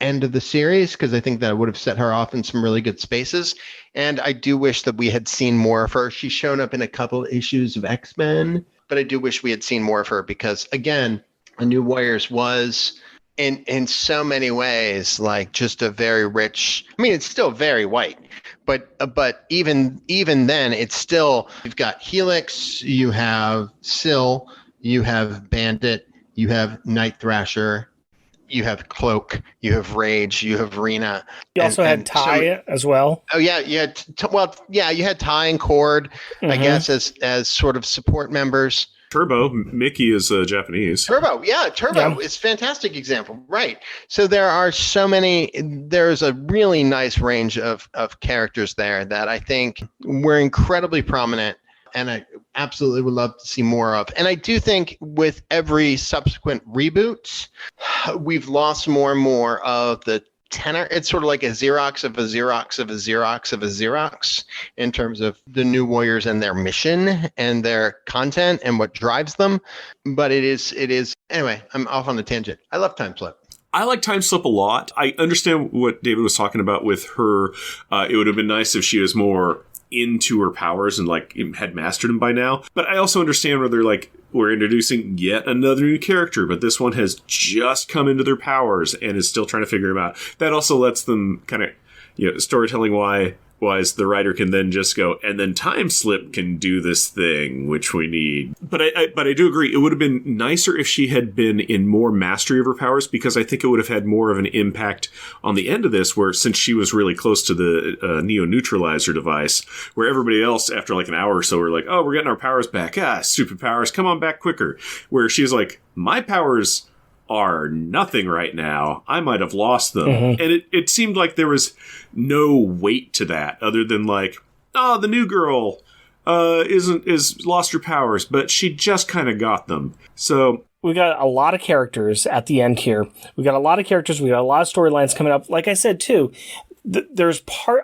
end of the series, because I think that would have set her off in some really good spaces. And I do wish that we had seen more of her. She's shown up in a couple issues of X-Men, but I do wish we had seen more of her because, again, A New Warriors was in so many ways like just a very rich, I mean, it's still very white, but even then it's still, you've got Helix, you have Syl, you have Bandit, you have Night Thrasher, you have Cloak, you have Rage, you have Rena. You also had Ty as well. Oh yeah, you had you had Ty and Cord, I guess, as sort of support members. Turbo, Mickey is Japanese. Turbo is a fantastic example, right? So there are so many. There's a really nice range of characters there that I think were incredibly prominent, and I absolutely would love to see more of. And I do think with every subsequent reboot, we've lost more and more of the tenor. It's sort of like a Xerox of a Xerox of a Xerox of a Xerox in terms of the New Warriors and their mission and their content and what drives them. But it is anyway, I'm off on a tangent. I love Time Slip. I like Time Slip a lot. I understand what David was talking about with her. It would have been nice if she was more into her powers and like had mastered them by now. But I also understand where they're like, we're introducing yet another new character, but this one has just come into their powers and is still trying to figure them out. That also lets them kind of, storytelling wise, the writer can then just go, and then Time Slip can do this thing, which we need. But I do agree, it would have been nicer if she had been in more mastery of her powers, because I think it would have had more of an impact on the end of this, where since she was really close to the neo-neutralizer device, where everybody else, after like an hour or so, were like, oh, we're getting our powers back. Stupid powers, come on back quicker. Where she's like, my powers are nothing right now. I might have lost them. Mm-hmm. And it seemed like there was no weight to that other than like, oh, the new girl is lost her powers, but she just kind of got them. So we got a lot of characters at the end here. We got a lot of characters. We got a lot of storylines coming up. Like I said, too,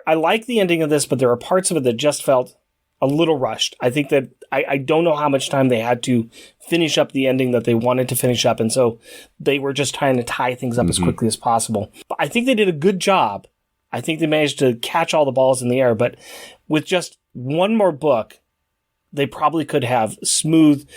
I like the ending of this, but there are parts of it that just felt a little rushed. I think that I don't know how much time they had to finish up the ending that they wanted to finish up. And so they were just trying to tie things up as quickly as possible. But I think they did a good job. I think they managed to catch all the balls in the air, but with just one more book, they probably could have smoothed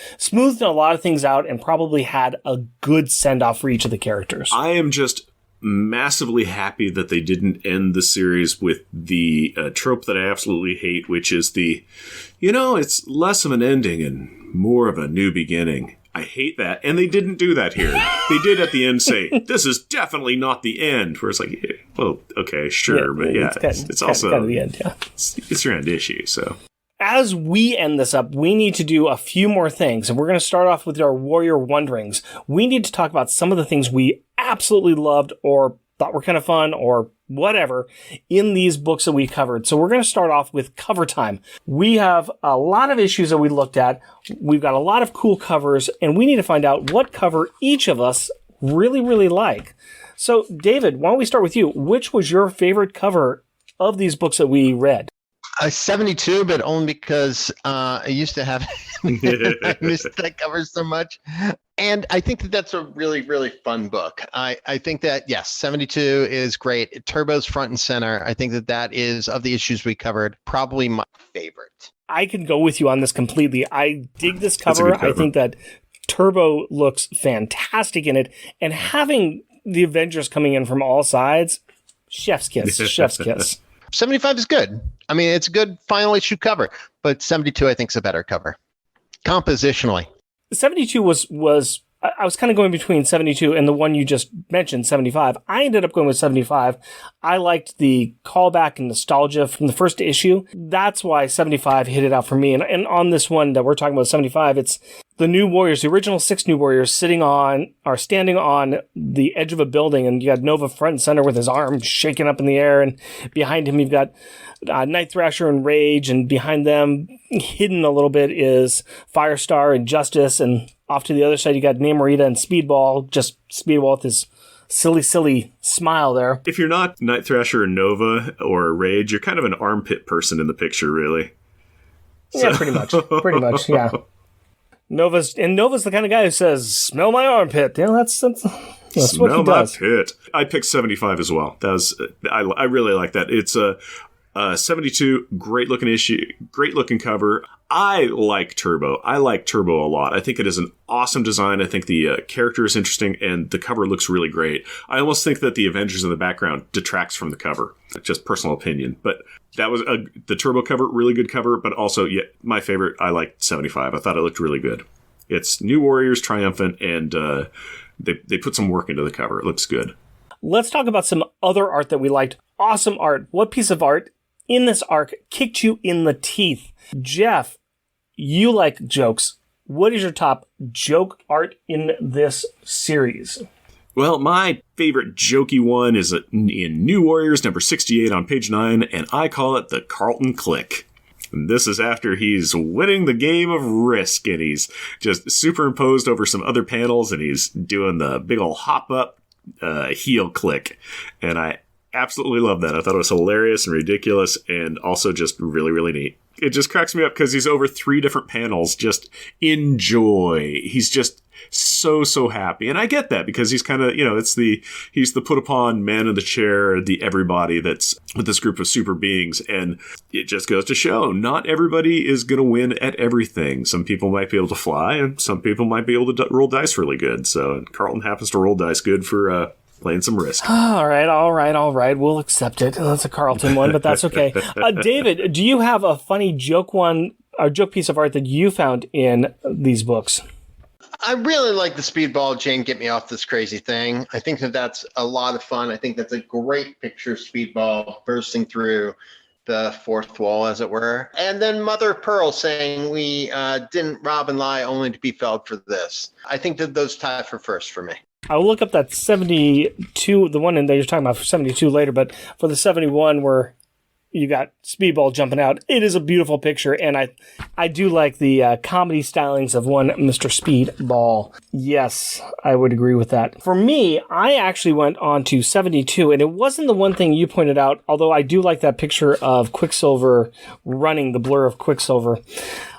a lot of things out and probably had a good send-off for each of the characters. I am just massively happy that they didn't end the series with the trope that I absolutely hate, which is it's less of an ending and more of a new beginning. I hate that. And they didn't do that here. They did at the end say, this is definitely not the end. Where it's like, well, okay, sure. But it's also kind of the end, yeah. It's your end issue, so. As we end this up, we need to do a few more things, and we're going to start off with our Warrior Wonderings. We need to talk about some of the things we absolutely loved or thought were kind of fun or whatever in these books that we covered. So we're going to start off with cover time. We have a lot of issues that we looked at. We've got a lot of cool covers, and we need to find out what cover each of us really, really like. So, David, why don't we start with you? Which was your favorite cover of these books that we read? 72, but only because I used to have I missed that cover so much. And I think that that's a really, really fun book. I think that, yes, 72 is great. Turbo's front and center. I think that is, of the issues we covered, probably my favorite. I can go with you on this completely. I dig this cover. I think that Turbo looks fantastic in it. And having the Avengers coming in from all sides, chef's kiss, chef's kiss. 75 is good. I mean, it's a good final issue cover, but 72 I think is a better cover. Compositionally. 72 was I was kind of going between 72 and the one you just mentioned, 75. I ended up going with 75. I liked the callback and nostalgia from the first issue. That's why 75 hit it out for me. And on this one that we're talking about, 75, it's the new Warriors, the original 6 new Warriors standing on the edge of a building, and you got Nova front and center with his arm shaking up in the air, and behind him you've got Night Thrasher and Rage, and behind them, hidden a little bit, is Firestar and Justice, and off to the other side you got Namorita and Speedball, just Speedball with his silly smile there. If you're not Night Thrasher and Nova or Rage, you're kind of an armpit person in the picture, really. Yeah, pretty much, yeah. Nova's the kind of guy who says, "Smell my armpit." You know, that's what he does. Smell my pit. I picked 75 as well. I really like that. It's a 72, great looking issue, great looking cover. I like Turbo. I like Turbo a lot. I think it is an awesome design. I think the character is interesting, and the cover looks really great. I almost think that the Avengers in the background detracts from the cover. Just personal opinion. But that was the Turbo cover, really good cover, but also, my favorite, I liked 75. I thought it looked really good. It's New Warriors triumphant, and they put some work into the cover. It looks good. Let's talk about some other art that we liked. Awesome art. What piece of art in this arc kicked you in the teeth? Jeff, you like jokes. What is your top joke art in this series? Well, my favorite jokey one is in New Warriors number 68 on page 9, and I call it the Carlton Click. And this is after he's winning the game of Risk, and he's just superimposed over some other panels, and he's doing the big ol' hop up heel click. And I absolutely love that. I thought it was hilarious and ridiculous, and also just really, really neat. It just cracks me up because he's over 3 different panels. Just enjoy. He's just so happy. And I get that because he's kind of, he's the put upon man in the chair, the everybody that's with this group of super beings. And it just goes to show not everybody is going to win at everything. Some people might be able to fly, and some people might be able to roll dice really good. So Carlton happens to roll dice good for playing some Risk. All right. We'll accept it. That's a Carlton one, but that's okay. David, do you have a funny joke piece of art that you found in these books? I really like the Speedball Jane Get Me Off This Crazy Thing. I think that's a lot of fun. I think that's a great picture of Speedball bursting through the fourth wall, as it were. And then Mother of Pearl saying we didn't rob and lie only to be felled for this. I think that those tie for first for me. I'll look up that 72, the one in there you're talking about for 72 later, but for the 71 where you got Speedball jumping out. It is a beautiful picture, and I do like the comedy stylings of one Mr. Speedball. Yes, I would agree with that. For me, I actually went on to 72, and it wasn't the one thing you pointed out, although I do like that picture of Quicksilver running, the blur of Quicksilver.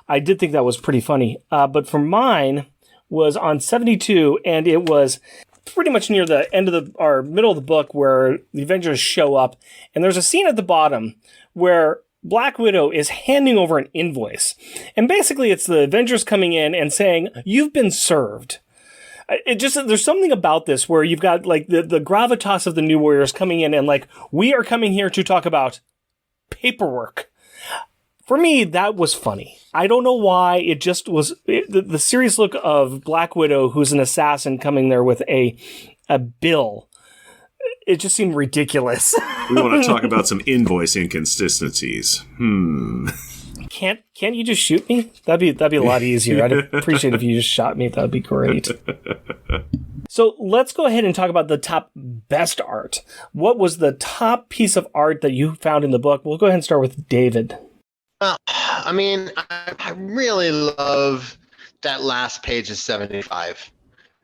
I did think that was pretty funny. But for mine was on 72, and it was pretty much near the end of or middle of the book where the Avengers show up, and there's a scene at the bottom where Black Widow is handing over an invoice, and basically it's the Avengers coming in and saying, "You've been served." There's something about this where you've got like the gravitas of the New Warriors coming in and like, we are coming here to talk about paperwork. For me, that was funny. I don't know why. It just was the serious look of Black Widow, who's an assassin, coming there with a bill. It just seemed ridiculous. We want to talk about some invoice inconsistencies. Can't you just shoot me? That'd be a lot easier. I'd appreciate if you just shot me. That'd be great. So let's go ahead and talk about the top best art. What was the top piece of art that you found in the book? We'll go ahead and start with David. Well, I mean, I really love that last page of 75,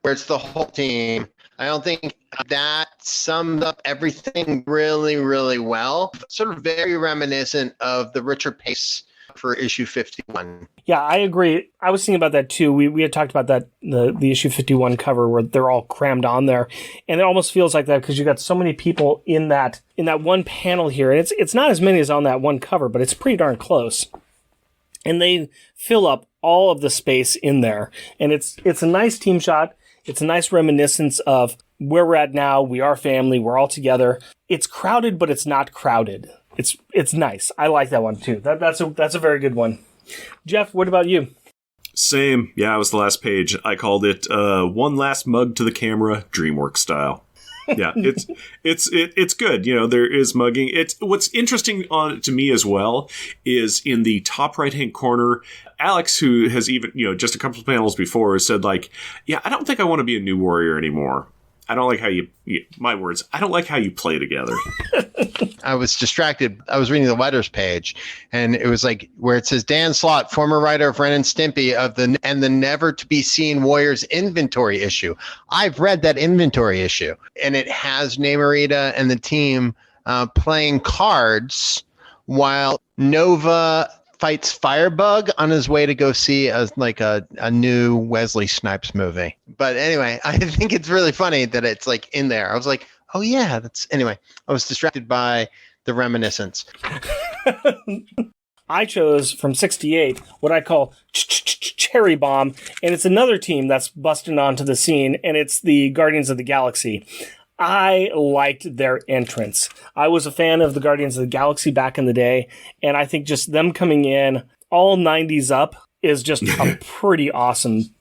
where it's the whole team. I don't think that summed up everything really, really well. Sort of very reminiscent of the Richard Pace for issue 51. Yeah, I agree. I was thinking about that too. We had talked about that, the issue 51 cover where they're all crammed on there. And it almost feels like that because you got so many people in that one panel here. And it's not as many as on that one cover, but it's pretty darn close. And they fill up all of the space in there. And it's a nice team shot. It's a nice reminiscence of where we're at now. We are family. We're all together. It's crowded, but it's not crowded. It's nice. I like that one too. That's a very good one. Jeff, what about you? Same. Yeah, it was the last page. I called it one last mug to the camera, DreamWorks style. Yeah, it's good. You know, there is mugging. What's interesting to me as well is in the top right hand corner, Alex, who has even, just a couple of panels before, said like, yeah, I don't think I want to be a New Warrior anymore. I don't like how my words, I don't like how you play together. I was distracted. I was reading the letters page, and it was like where it says Dan Slott, former writer of Ren and Stimpy and the Never to Be Seen Warriors inventory issue. I've read that inventory issue, and it has Namorita and the team playing cards while Nova fights Firebug on his way to go see a new Wesley Snipes movie. But anyway, I think it's really funny that it's like in there. I was like, oh yeah, anyway, I was distracted by the reminiscence. I chose from 68 what I call Cherry Bomb, and it's another team that's busting onto the scene, and it's the Guardians of the Galaxy. I liked their entrance. I was a fan of the Guardians of the Galaxy back in the day, and I think just them coming in all 90s up is just a pretty awesome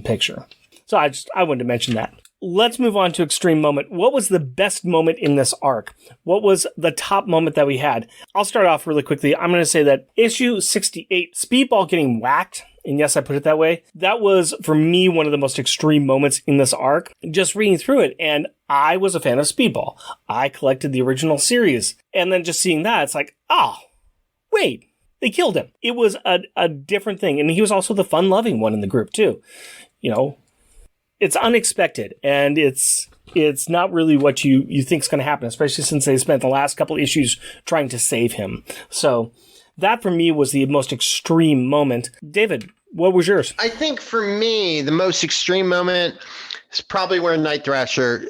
picture. So I wanted to mention that. Let's move on to Extreme Moment. What was the best moment in this arc? What was the top moment that we had? I'll start off really quickly. I'm going to say that issue 68, Speedball getting whacked, and yes, I put it that way, that was, for me, one of the most extreme moments in this arc. Just reading through it, and I was a fan of Speedball. I collected the original series. And then just seeing that, it's like, oh, wait, they killed him. It was a different thing. And he was also the fun-loving one in the group, too. It's unexpected, and it's not really what you think is going to happen, especially since they spent the last couple issues trying to save him. So that, for me, was the most extreme moment. David, what was yours? I think for me, the most extreme moment is probably where Night Thrasher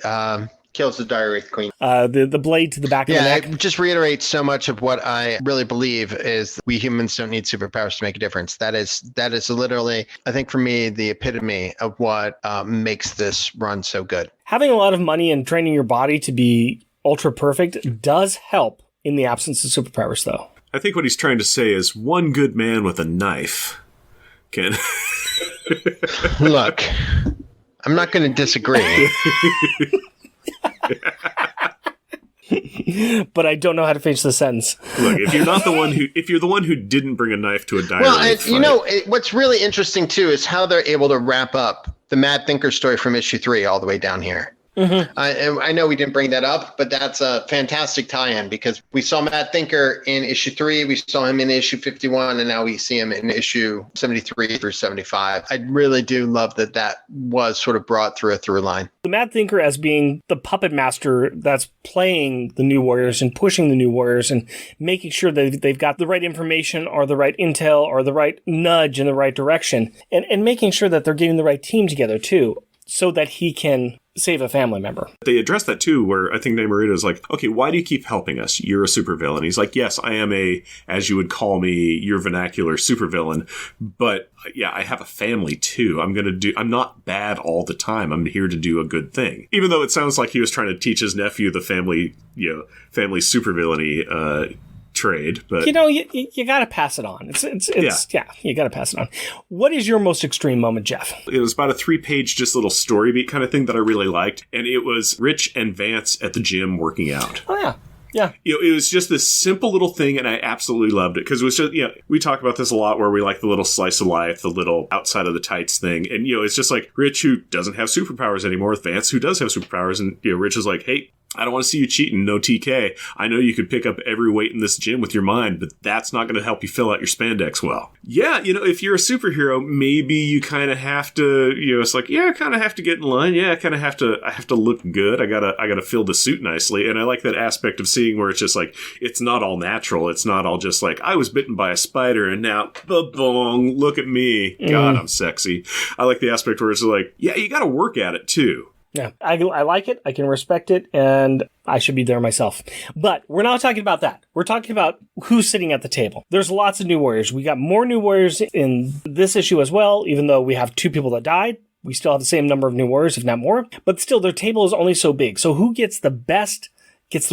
kills the Dire Wraith Queen. The blade to the back of the neck. It just reiterates so much of what I really believe is we humans don't need superpowers to make a difference. That is literally, I think for me, the epitome of what makes this run so good. Having a lot of money and training your body to be ultra perfect does help in the absence of superpowers, though. I think what he's trying to say is one good man with a knife can... Look, I'm not going to disagree. But I don't know how to finish the sentence. Look, if you're the one who didn't bring a knife to a dire fight, what's really interesting too is how they're able to wrap up the Mad Thinker story from issue 3 all the way down here. I know we didn't bring that up, but that's a fantastic tie-in because we saw Matt Thinker in issue 3, we saw him in issue 51, and now we see him in issue 73 through 75. I really do love that was sort of brought through a through line. The Matt Thinker as being the puppet master that's playing the New Warriors and pushing the New Warriors and making sure that they've got the right information or the right intel or the right nudge in the right direction, and making sure that they're getting the right team together too, so that he can save a family member. They address that too, where I think Namorita is like, okay, why do you keep helping us? You're a supervillain. He's like, yes, I am as you would call me, your vernacular supervillain, but yeah, I have a family too. I'm not bad all the time. I'm here to do a good thing. Even though it sounds like he was trying to teach his nephew the family supervillainy, trade, but you gotta pass it on. You gotta pass it on. What is your most extreme moment, Jeff? It was about a 3-page just little story beat kind of thing that I really liked, and it was Rich and Vance at the gym working out. Oh yeah. Yeah. It was just this simple little thing, and I absolutely loved it because it was just, we talk about this a lot where we like the little slice of life, the little outside of the tights thing. And, it's just like Rich, who doesn't have superpowers anymore, with Vance, who does have superpowers. And, Rich is like, hey, I don't want to see you cheating, no TK. I know you could pick up every weight in this gym with your mind, but that's not going to help you fill out your spandex well. Yeah, if you're a superhero, maybe you kind of have to, it's like, yeah, I kind of have to get in line. Yeah, I have to look good. I gotta fill the suit nicely. And I like that aspect of seeing where it's just like, it's not all natural. It's not all just like, I was bitten by a spider and now, ba-bong, look at me. God, I'm sexy. I like the aspect where it's like, yeah, you got to work at it too. Yeah, I like it, I can respect it, and I should be there myself. But we're not talking about that. We're talking about who's sitting at the table. There's lots of new warriors. We got more new warriors in this issue as well, even though we have 2 people that died. We still have the same number of new warriors, if not more. But still, their table is only so big. So who gets the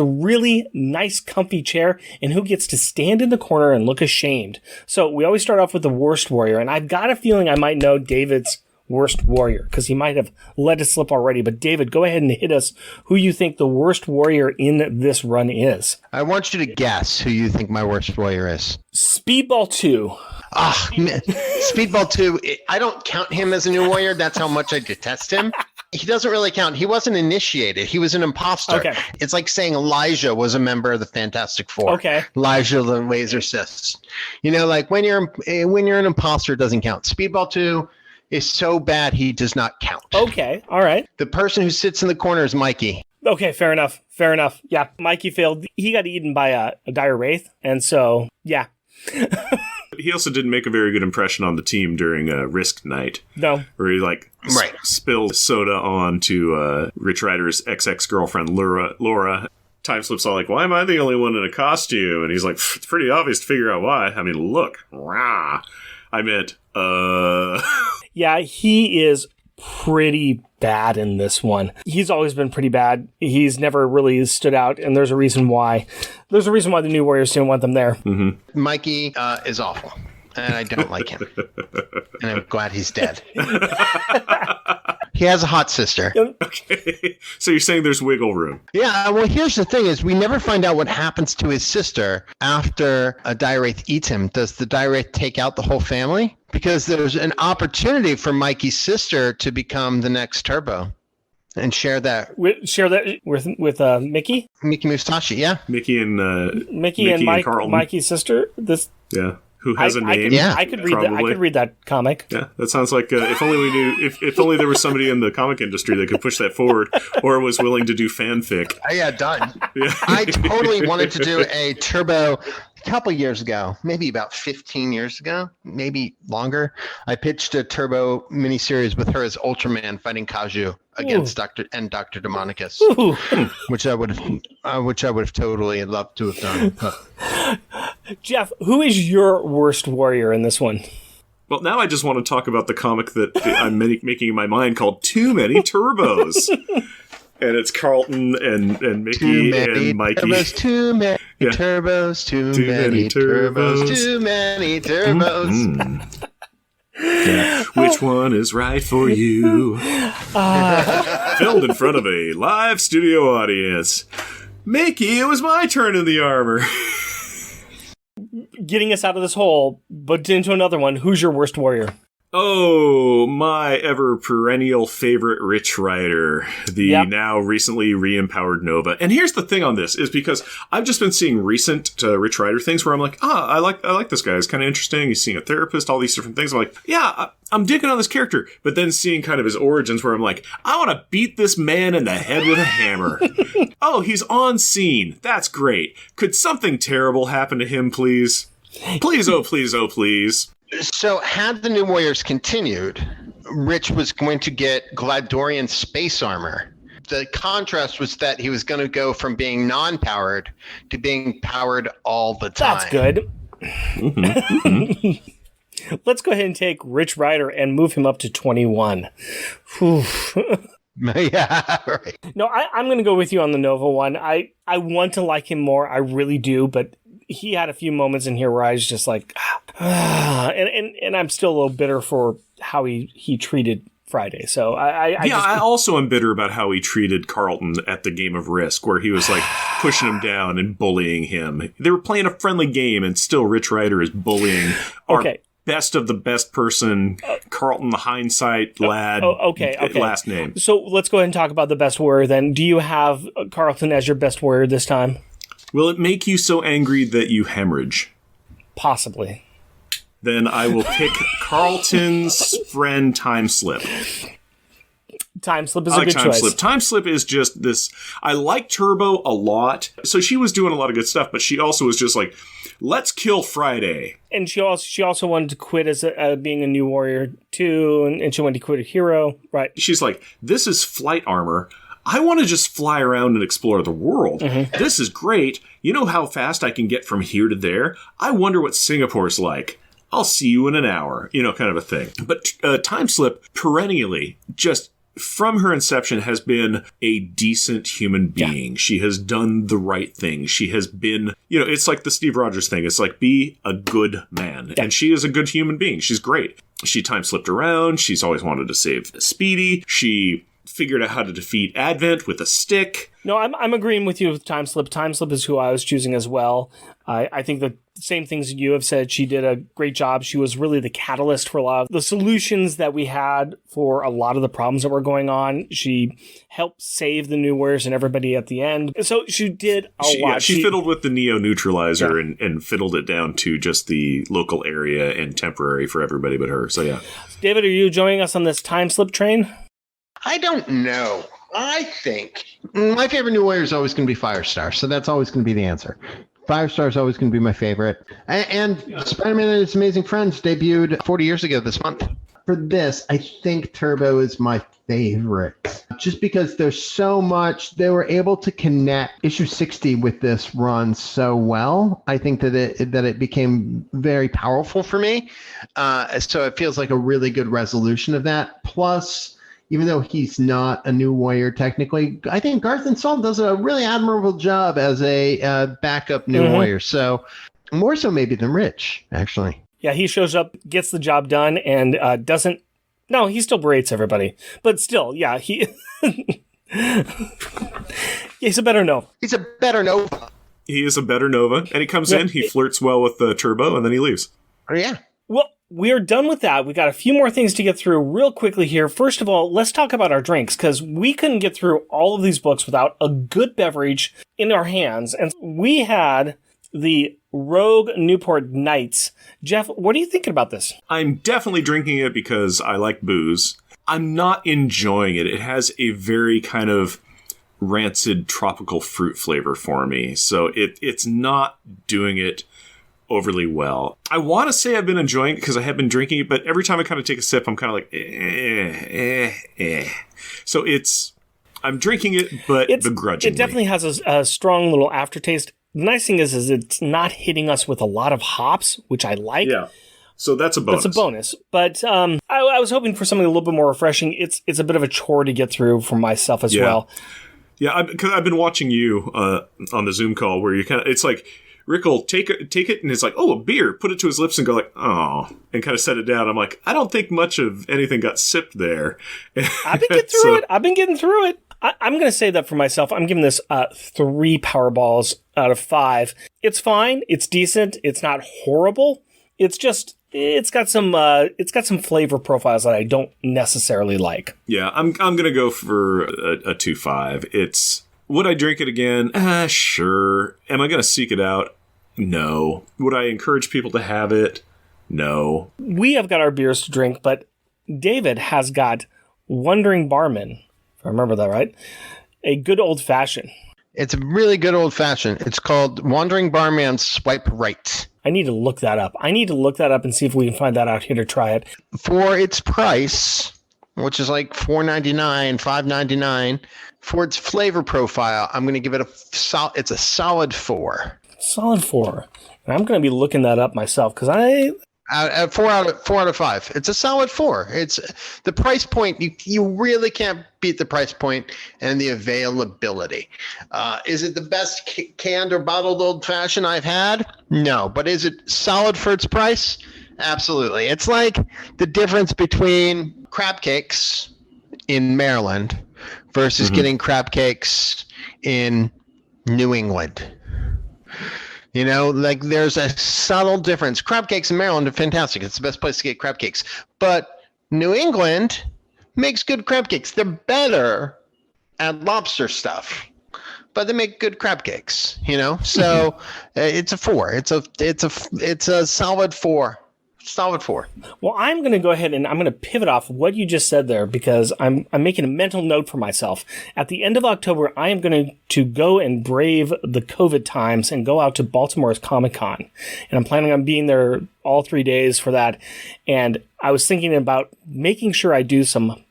really nice, comfy chair, and who gets to stand in the corner and look ashamed? So we always start off with the worst warrior, and I've got a feeling I might know David's worst warrior, because he might have let it slip already. But David, go ahead and hit us who you think the worst warrior in this run is. I want you to guess who you think my worst warrior is. Speedball 2. Speedball 2, I don't count him as a new warrior. That's how much I detest him. He doesn't really count. He wasn't initiated. He was an imposter. Okay. It's like saying Elijah was a member of the Fantastic Four. Okay. Elijah the Laser Cyst. Like when you're an imposter, it doesn't count. Speedball 2 is so bad he does not count. Okay, all right. The person who sits in the corner is Mikey. Okay, fair enough. Yeah, Mikey failed. He got eaten by a dire wraith, and so, yeah. He also didn't make a very good impression on the team during Risk Night. No. Where he spilled soda onto Rich Rider's ex-girlfriend, Laura. Time Slip's all like, why am I the only one in a costume? And he's like, it's pretty obvious to figure out why. I mean, look. Rah. I meant, Yeah, he is pretty bad in this one. He's always been pretty bad. He's never really stood out, and there's a reason why. There's a reason why the New Warriors didn't want them there. Mm-hmm. Mikey is awful, and I don't like him. And I'm glad he's dead. He has a hot sister. Okay. So you're saying there's wiggle room. Yeah, well, here's the thing is we never find out what happens to his sister after a dire wraith eats him. Does the dire wraith take out the whole family? Because there's an opportunity for Mikey's sister to become the next Turbo and share that with Mickey? Mickey Mustache, yeah. Mickey and Carlton. Mikey's sister? Yeah. Who has a name? I could read that comic. Yeah, that sounds like if only we knew. If only there was somebody in the comic industry that could push that forward, or was willing to do fanfic. Yeah, done. Yeah. I totally wanted to do a Turbo a couple years ago, maybe about 15 years ago, maybe longer. I pitched a Turbo miniseries with her as Ultraman fighting Kaiju against Dr. Demonicus, which I would have totally loved to have done. Jeff, who is your worst warrior in this one? Well, now I just want to talk about the comic that I'm making in my mind called Too Many Turbos. And it's Carlton and Mickey and Mikey. Turbos, too many turbos, too many turbos, too many turbos. Yeah. Which one is right for you? Filmed in front of a live studio audience. Mickey, it was my turn in the armor. Getting us out of this hole, but into another one. Who's your worst warrior? Oh, my ever perennial favorite Rich Rider, the now recently re-empowered Nova. And here's the thing on this, is because I've just been seeing recent Rich Rider things where I'm like, I like this guy. He's kind of interesting. He's seeing a therapist, all these different things. I'm like, I'm digging on this character. But then seeing kind of his origins where I'm like, I want to beat this man in the head with a hammer. Oh, he's on scene. That's great. Could something terrible happen to him, please? Please, oh, please, oh, please. So had the New Warriors continued, Rich was going to get Gladorian space armor. The contrast was that he was going to go from being non-powered to being powered all the time. That's good. Let's go ahead and take Rich Rider and move him up to 21. Yeah, right. No, I'm going to go with you on the Nova one. I want to like him more. I really do, but he had a few moments in here where I was just like, and I'm still a little bitter for how he treated Friday. So I also am bitter about how he treated Carlton at the game of Risk, where he was like pushing him down and bullying him. They were playing a friendly game, and still Rich Rider is bullying our best of the best person, Carlton, the hindsight lad. Last name. So let's go ahead and talk about the best warrior then. Do you have Carlton as your best warrior this time? Will it make you so angry that you hemorrhage? Possibly. Then I will pick Carlton's friend Time Slip. Time Slip is a good choice. Time Slip is just this. I like Turbo a lot. So she was doing a lot of good stuff, but she also was just like, let's kill Friday. And she also wanted to quit as being a new warrior too, and she wanted to quit a hero. Right. She's like, this is flight armor. I want to just fly around and explore the world. Mm-hmm. This is great. You know how fast I can get from here to there? I wonder what Singapore's like. I'll see you in an hour, kind of a thing. But Time Slip perennially, just from her inception, has been a decent human being. Yeah. She has done the right thing. She has been, it's like the Steve Rogers thing. It's like, be a good man. Yeah. And she is a good human being. She's great. She time slipped around. She's always wanted to save Speedy. She figured out how to defeat Advent with a stick. No, I'm agreeing with you with Time Slip. Time Slip is who I was choosing as well. I think the same things you have said. She did a great job. She was really the catalyst for a lot of the solutions that we had for a lot of the problems that were going on. She helped save the New Warriors and everybody at the end. So she did a lot. Yeah, she fiddled with the Neo neutralizer and fiddled it down to just the local area and temporary for everybody but her. So yeah. David, are you joining us on this Time Slip train? I don't know. I think my favorite New Warrior is always going to be Firestar, so that's always going to be the answer. Firestar is always going to be my favorite. And Spider-Man and His Amazing Friends debuted 40 years ago this month. For this, I think Turbo is my favorite. Just because there's so much, they were able to connect issue 60 with this run so well. I think that it became very powerful for me. So it feels like a really good resolution of that. Plus, even though he's not a New Warrior technically, I think Garth and Saul does a really admirable job as a backup New Warrior. So more so maybe than Rich, actually. Yeah, he shows up, gets the job done, and doesn't... No, he still berates everybody. But still, yeah, he... He's a better Nova. He's a better Nova. He is a better Nova. And he comes in, he flirts well with the Turbo, and then he leaves. Oh, yeah. Well, we're done with that. We got a few more things to get through real quickly here. First of all, let's talk about our drinks, because we couldn't get through all of these books without a good beverage in our hands. And we had the Rogue Newport Nights. Jeff, what are you thinking about this? I'm definitely drinking it because I like booze. I'm not enjoying it. It has a very kind of rancid tropical fruit flavor for me. So it's not doing it overly well. I want to say I've been enjoying it because I have been drinking it, but every time I kind of take a sip, I'm kind of like, So I'm drinking it, but begrudgingly. It definitely has a strong little aftertaste. The nice thing is it's not hitting us with a lot of hops, which I like. Yeah. So that's a bonus. That's a bonus. But I was hoping for something a little bit more refreshing. It's a bit of a chore to get through for myself as well. Yeah, because I've been watching you on the Zoom call where you kind of, it's like, Rick will take it, and it's like, oh, a beer. Put it to his lips and go like, oh, and kind of set it down. I'm like, I don't think much of anything got sipped there. I've been getting through it. I've been getting through it. I'm going to say that for myself. I'm giving this 3 Powerballs out of 5. It's fine. It's decent. It's not horrible. It's just, it's got some flavor profiles that I don't necessarily like. Yeah, I'm gonna go for a 2.5. It's, would I drink it again? Sure. Am I gonna seek it out? No. Would I encourage people to have it? No. We have got our beers to drink, but David has got Wandering Barman, if I remember that right, a good old-fashioned. It's a really good old-fashioned. It's called Wandering Barman Swipe Right. I need to look that up. And see if we can find that out here to try it. For its price, which is like $4.99, $5.99, for its flavor profile, I'm going to give it it's a solid 4. Solid 4. And I'm going to be looking that up myself because Four out of 5. It's a solid 4. It's the price point. You really can't beat the price point and the availability. Is it the best canned or bottled old fashioned I've had? No, but is it solid for its price? Absolutely. It's like the difference between crab cakes in Maryland versus getting crab cakes in New England. You know, like there's a subtle difference. Crab cakes in Maryland are fantastic. It's the best place to get crab cakes. But New England makes good crab cakes. They're better at lobster stuff, but they make good crab cakes, you know? So it's a 4. It's a solid 4. Solid 4. Well, I'm going to go ahead and I'm going to pivot off what you just said there because I'm making a mental note for myself. At the end of October, I am going to go and brave the COVID times and go out to Baltimore's Comic-Con. And I'm planning on being there all 3 days for that. And I was thinking about making sure I do some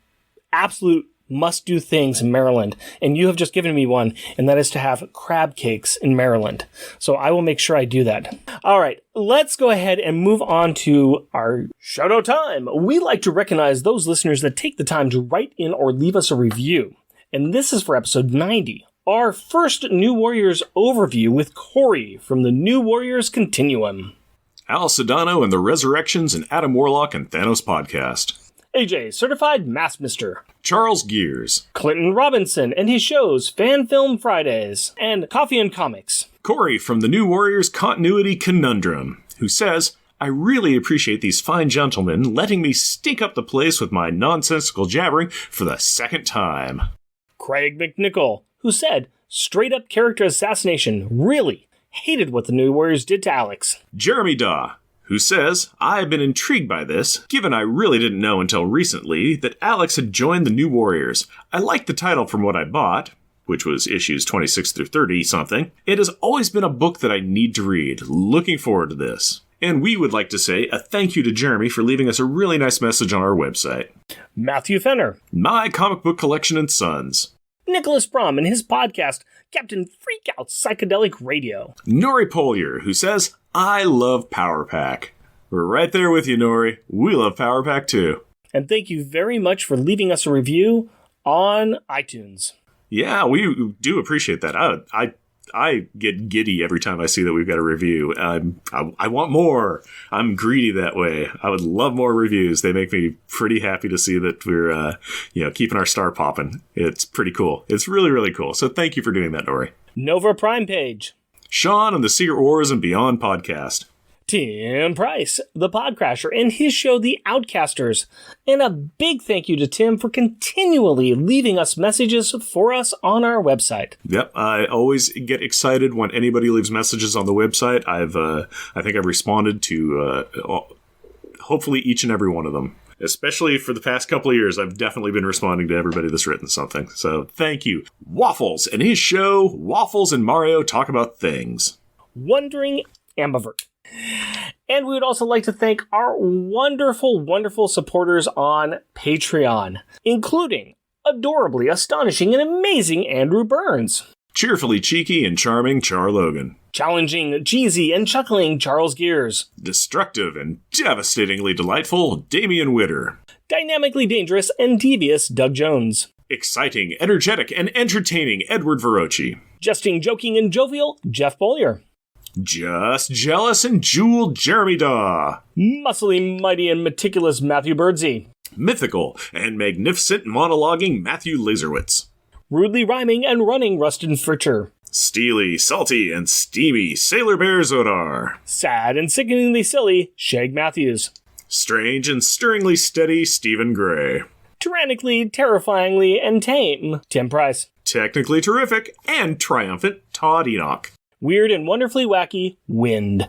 absolute must-do things in Maryland, and you have just given me one, and that is to have crab cakes in Maryland. So I will make sure I do that. All right, let's go ahead and move on to our shout-out time. We like to recognize those listeners that take the time to write in or leave us a review, and this is for episode 90. Our first New Warriors overview with Corey from the New Warriors Continuum. Al Sedano and the Resurrections and Adam Warlock and Thanos podcast. AJ, Certified Massmister. Charles Gears. Clinton Robinson and his shows Fan Film Fridays and Coffee and Comics. Corey from the New Warriors Continuity Conundrum, who says, I really appreciate these fine gentlemen letting me stink up the place with my nonsensical jabbering for the second time. Craig McNichol, who said, straight up character assassination, really hated what the New Warriors did to Alex. Jeremy Daw, who says, I've been intrigued by this, given I really didn't know until recently that Alex had joined the New Warriors. I liked the title from what I bought, which was issues 26 through 30 something. It has always been a book that I need to read. Looking forward to this. And we would like to say a thank you to Jeremy for leaving us a really nice message on our website. Matthew Fenner. My Comic Book Collection and Sons. Nicholas Brom and his podcast, Captain Freakout Psychedelic Radio. Nori Polier, who says, I love Power Pack. We're right there with you, Nori. We love Power Pack too. And thank you very much for leaving us a review on iTunes. Yeah, we do appreciate that. I get giddy every time I see that we've got a review. I want more. I'm greedy that way. I would love more reviews. They make me pretty happy to see that we're keeping our star popping. It's pretty cool. It's really, really cool. So thank you for doing that, Nori. Nova Prime Page. Sean on the Secret Wars and Beyond podcast. Tim Price, the Podcrasher, and his show, The Outcasters. And a big thank you to Tim for continually leaving us messages for us on our website. Yep, I always get excited when anybody leaves messages on the website. I think I've responded to hopefully each and every one of them. Especially for the past couple of years, I've definitely been responding to everybody that's written something. So thank you. Waffles and his show, Waffles and Mario Talk About Things. Wondering Ambivert. And we would also like to thank our wonderful, wonderful supporters on Patreon, including adorably astonishing and amazing Andrew Burns. Cheerfully cheeky and charming Char Logan. Challenging, cheesy, and chuckling Charles Gears. Destructive and devastatingly delightful Damian Witter. Dynamically dangerous and devious Doug Jones. Exciting, energetic, and entertaining Edward Verocci. Justing, joking, and jovial Jeff Bollier. Just jealous and jeweled Jeremy Daw. Muscly, mighty, and meticulous Matthew Birdsey. Mythical and magnificent monologuing Matthew Laserwitz. Rudely rhyming and running Rustin Fritcher. Steely, salty, and steamy Sailor Bear Zodar. Sad and sickeningly silly Shag Matthews. Strange and stirringly steady Stephen Gray. Tyrannically, terrifyingly, and tame Tim Price. Technically terrific and triumphant Todd Enoch. Weird and wonderfully wacky Wind.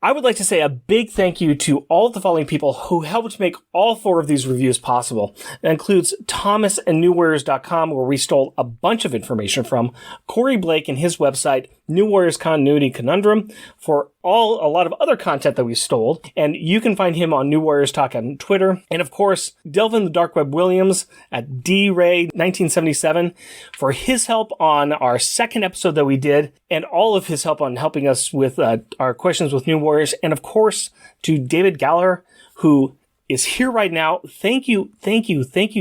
I would like to say a big thank you to all of the following people who helped make all 4 of these reviews possible. That includes Thomas and NewWarriors.com, where we stole a bunch of information from, Corey Blake and his website, New Warriors Continuity Conundrum, for a lot of other content that we stole, and you can find him on New Warriors Talk on Twitter, and of course, Delvin the Dark Web Williams at DRay1977 for his help on our second episode that we did, and all of his help on helping us with our questions with New Warriors, and of course, to David Gallaher, who is here right now. Thank you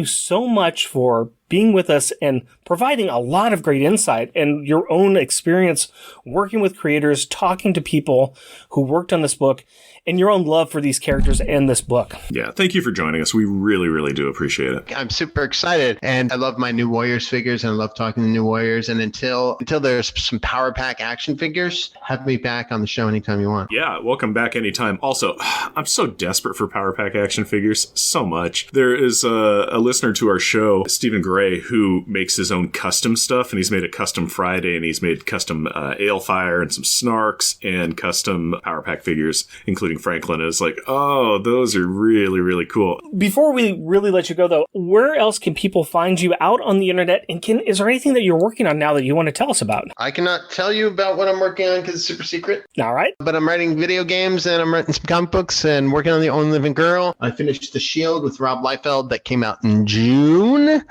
so much for being with us and providing a lot of great insight and your own experience working with creators, talking to people who worked on this book, and your own love for these characters and this book. Yeah, thank you for joining us. We really, really do appreciate it. I'm super excited, and I love my New Warriors figures, and I love talking to New Warriors, and until there's some Power Pack action figures, have me back on the show anytime you want. Yeah, welcome back anytime. Also, I'm so desperate for Power Pack action figures, so much. There is a listener to our show, Stephen Gray, who makes his own custom stuff, and he's made a custom Friday, and he's made custom Alefire and some Snarks and custom Power Pack figures, including Franklin. It's like, oh, those are really, really cool. Before we really let you go, though, where else can people find you out on the internet? And is there anything that you're working on now that you want to tell us about? I cannot tell you about what I'm working on because it's super secret. All right. But I'm writing video games, and I'm writing some comic books, and working on The Only Living Girl. I finished The Shield with Rob Liefeld that came out in June.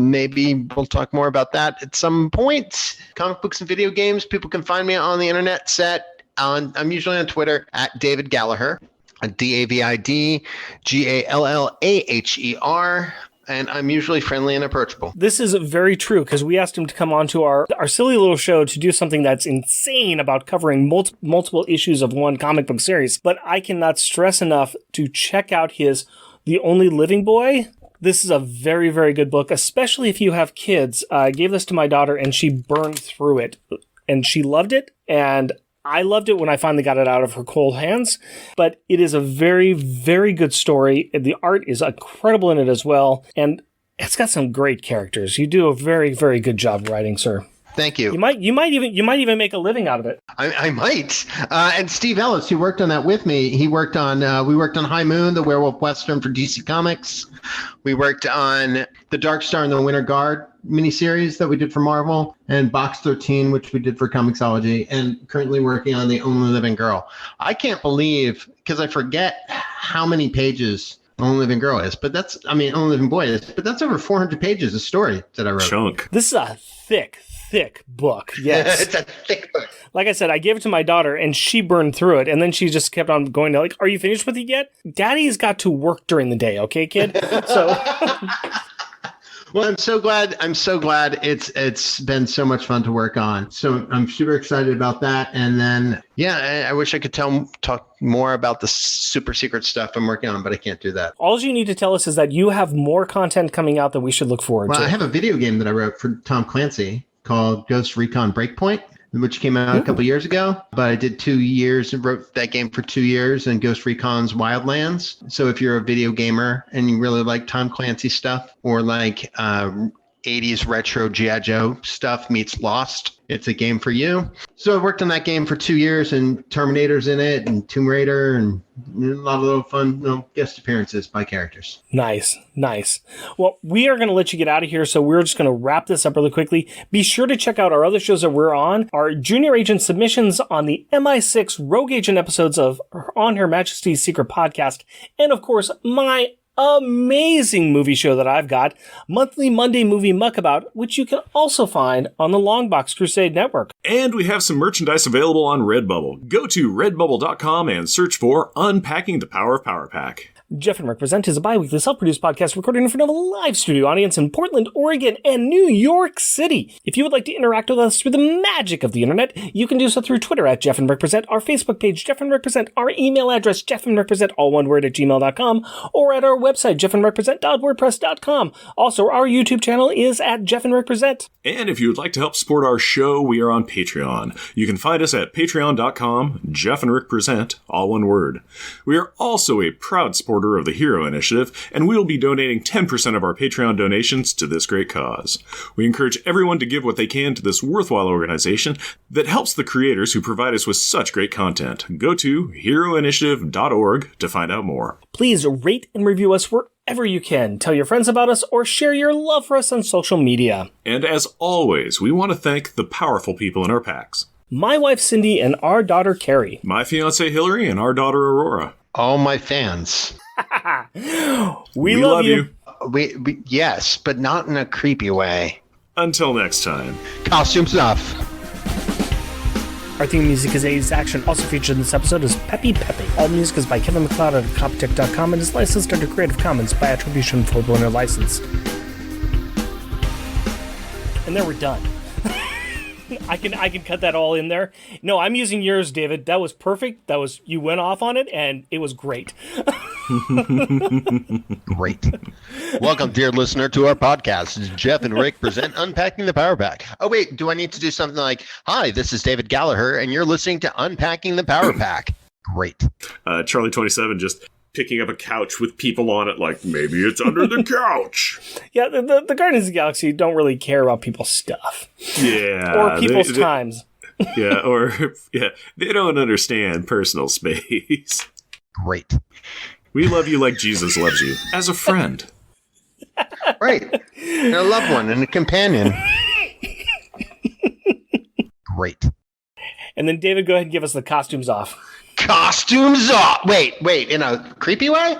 Maybe we'll talk more about that at some point. Comic books and video games. People can find me on the internet set. I'm usually on Twitter at David Gallaher, DavidGallaher, and I'm usually friendly and approachable. This is very true, because we asked him to come on to our silly little show to do something that's insane about covering multiple issues of one comic book series. But I cannot stress enough to check out his The Only Living Boy. This is a very, very good book, especially if you have kids. I gave this to my daughter, and she burned through it, and she loved it, and I loved it when I finally got it out of her cold hands, but it is a very, very good story. The art is incredible in it as well, and it's got some great characters. You do a very, very good job writing, sir. Thank you. You might even make a living out of it. I might. And Steve Ellis, who worked on that with me, we worked on High Moon, the Werewolf Western for DC Comics. We worked on the Darkstar and the Winter Guard miniseries that we did for Marvel, and Box 13, which we did for Comixology, and currently working on The Only Living Girl. I can't believe, because I forget how many pages Only Living Girl is, Only Living Boy is, but that's over 400 pages of story that I wrote. Chunk. This is a thick book. Yes. It's a thick book. Like I said, I gave it to my daughter, and she burned through it, and then she just kept on going to, are you finished with it yet? Daddy's got to work during the day, okay, kid? So... Well, I'm so glad. It's been so much fun to work on. So I'm super excited about that. And then, I wish I could talk more about the super secret stuff I'm working on, but I can't do that. All you need to tell us is that you have more content coming out that we should look forward to. Well, I have a video game that I wrote for Tom Clancy called Ghost Recon Breakpoint, which came out a couple years ago, but I did 2 years and wrote that game for 2 years in Ghost Recon's Wildlands. So if you're a video gamer and you really like Tom Clancy stuff, or like 80s retro G.I. Joe stuff meets Lost, it's a game for you. So I worked on that game for 2 years, and Terminator's in it, and Tomb Raider, and a lot of little fun guest appearances by characters. Nice. Well, we are going to let you get out of here, so we're just going to wrap this up really quickly. Be sure to check out our other shows that we're on, our Junior Agent submissions on the MI6 Rogue Agent episodes of On Her Majesty's Secret Podcast, and of course, my amazing movie show that I've got, Monthly Monday Movie Muckabout, which you can also find on the Longbox Crusade Network. And we have some merchandise available on Redbubble. Go to redbubble.com and search for Unpacking the Power of Power Pack. Jeff and Rick Present is a bi-weekly self-produced podcast recorded in front of a live studio audience in Portland, Oregon, and New York City. If you would like to interact with us through the magic of the internet, you can do so through Twitter at Jeff and Rick Present, our Facebook page, Jeff and Rick Present, our email address, jeffandrickpresent, all one word, @gmail.com, or at our website, jeffandrickpresent.wordpress.com. Also, our YouTube channel is at Jeff and Rick Present. And if you would like to help support our show, we are on Patreon. You can find us at patreon.com, Jeff and Rick Present, all one word. We are also a proud supporter of the Hero Initiative, and we will be donating 10% of our Patreon donations to this great cause. We encourage everyone to give what they can to this worthwhile organization that helps the creators who provide us with such great content. Go to heroinitiative.org to find out more. Please rate and review us wherever you can. Tell your friends about us or share your love for us on social media. And as always, we want to thank the powerful people in our packs. My wife Cindy and our daughter Carrie. My fiancée Hillary and our daughter Aurora. All my fans. We love you. We yes, but not in a creepy way. Until next time. Costumes off. Our theme music is A's Action. Also featured in this episode is Peppy Peppy. All music is by Kevin MacLeod at Coptic.com and is licensed under Creative Commons by Attribution 4.0 license. And then we're done. I can cut that all in there. No, I'm using yours, David. That was perfect. You went off on it, and it was great. Great. Welcome, dear listener, to our podcast. Jeff and Rick present Unpacking the Power Pack. Oh, wait, do I need to do something like, hi, this is David Gallaher, and you're listening to Unpacking the Power Pack? Great. Charlie 27 just picking up a couch with people on it, like, maybe it's under the couch. Yeah, the Guardians of the Galaxy don't really care about people's stuff. Yeah. Or people's times. They don't understand personal space. Great. We love you like Jesus loves you, as a friend. Right. And a loved one and a companion. Great. And then David, go ahead and give us the costumes off. Costumes off. Wait, in a creepy way?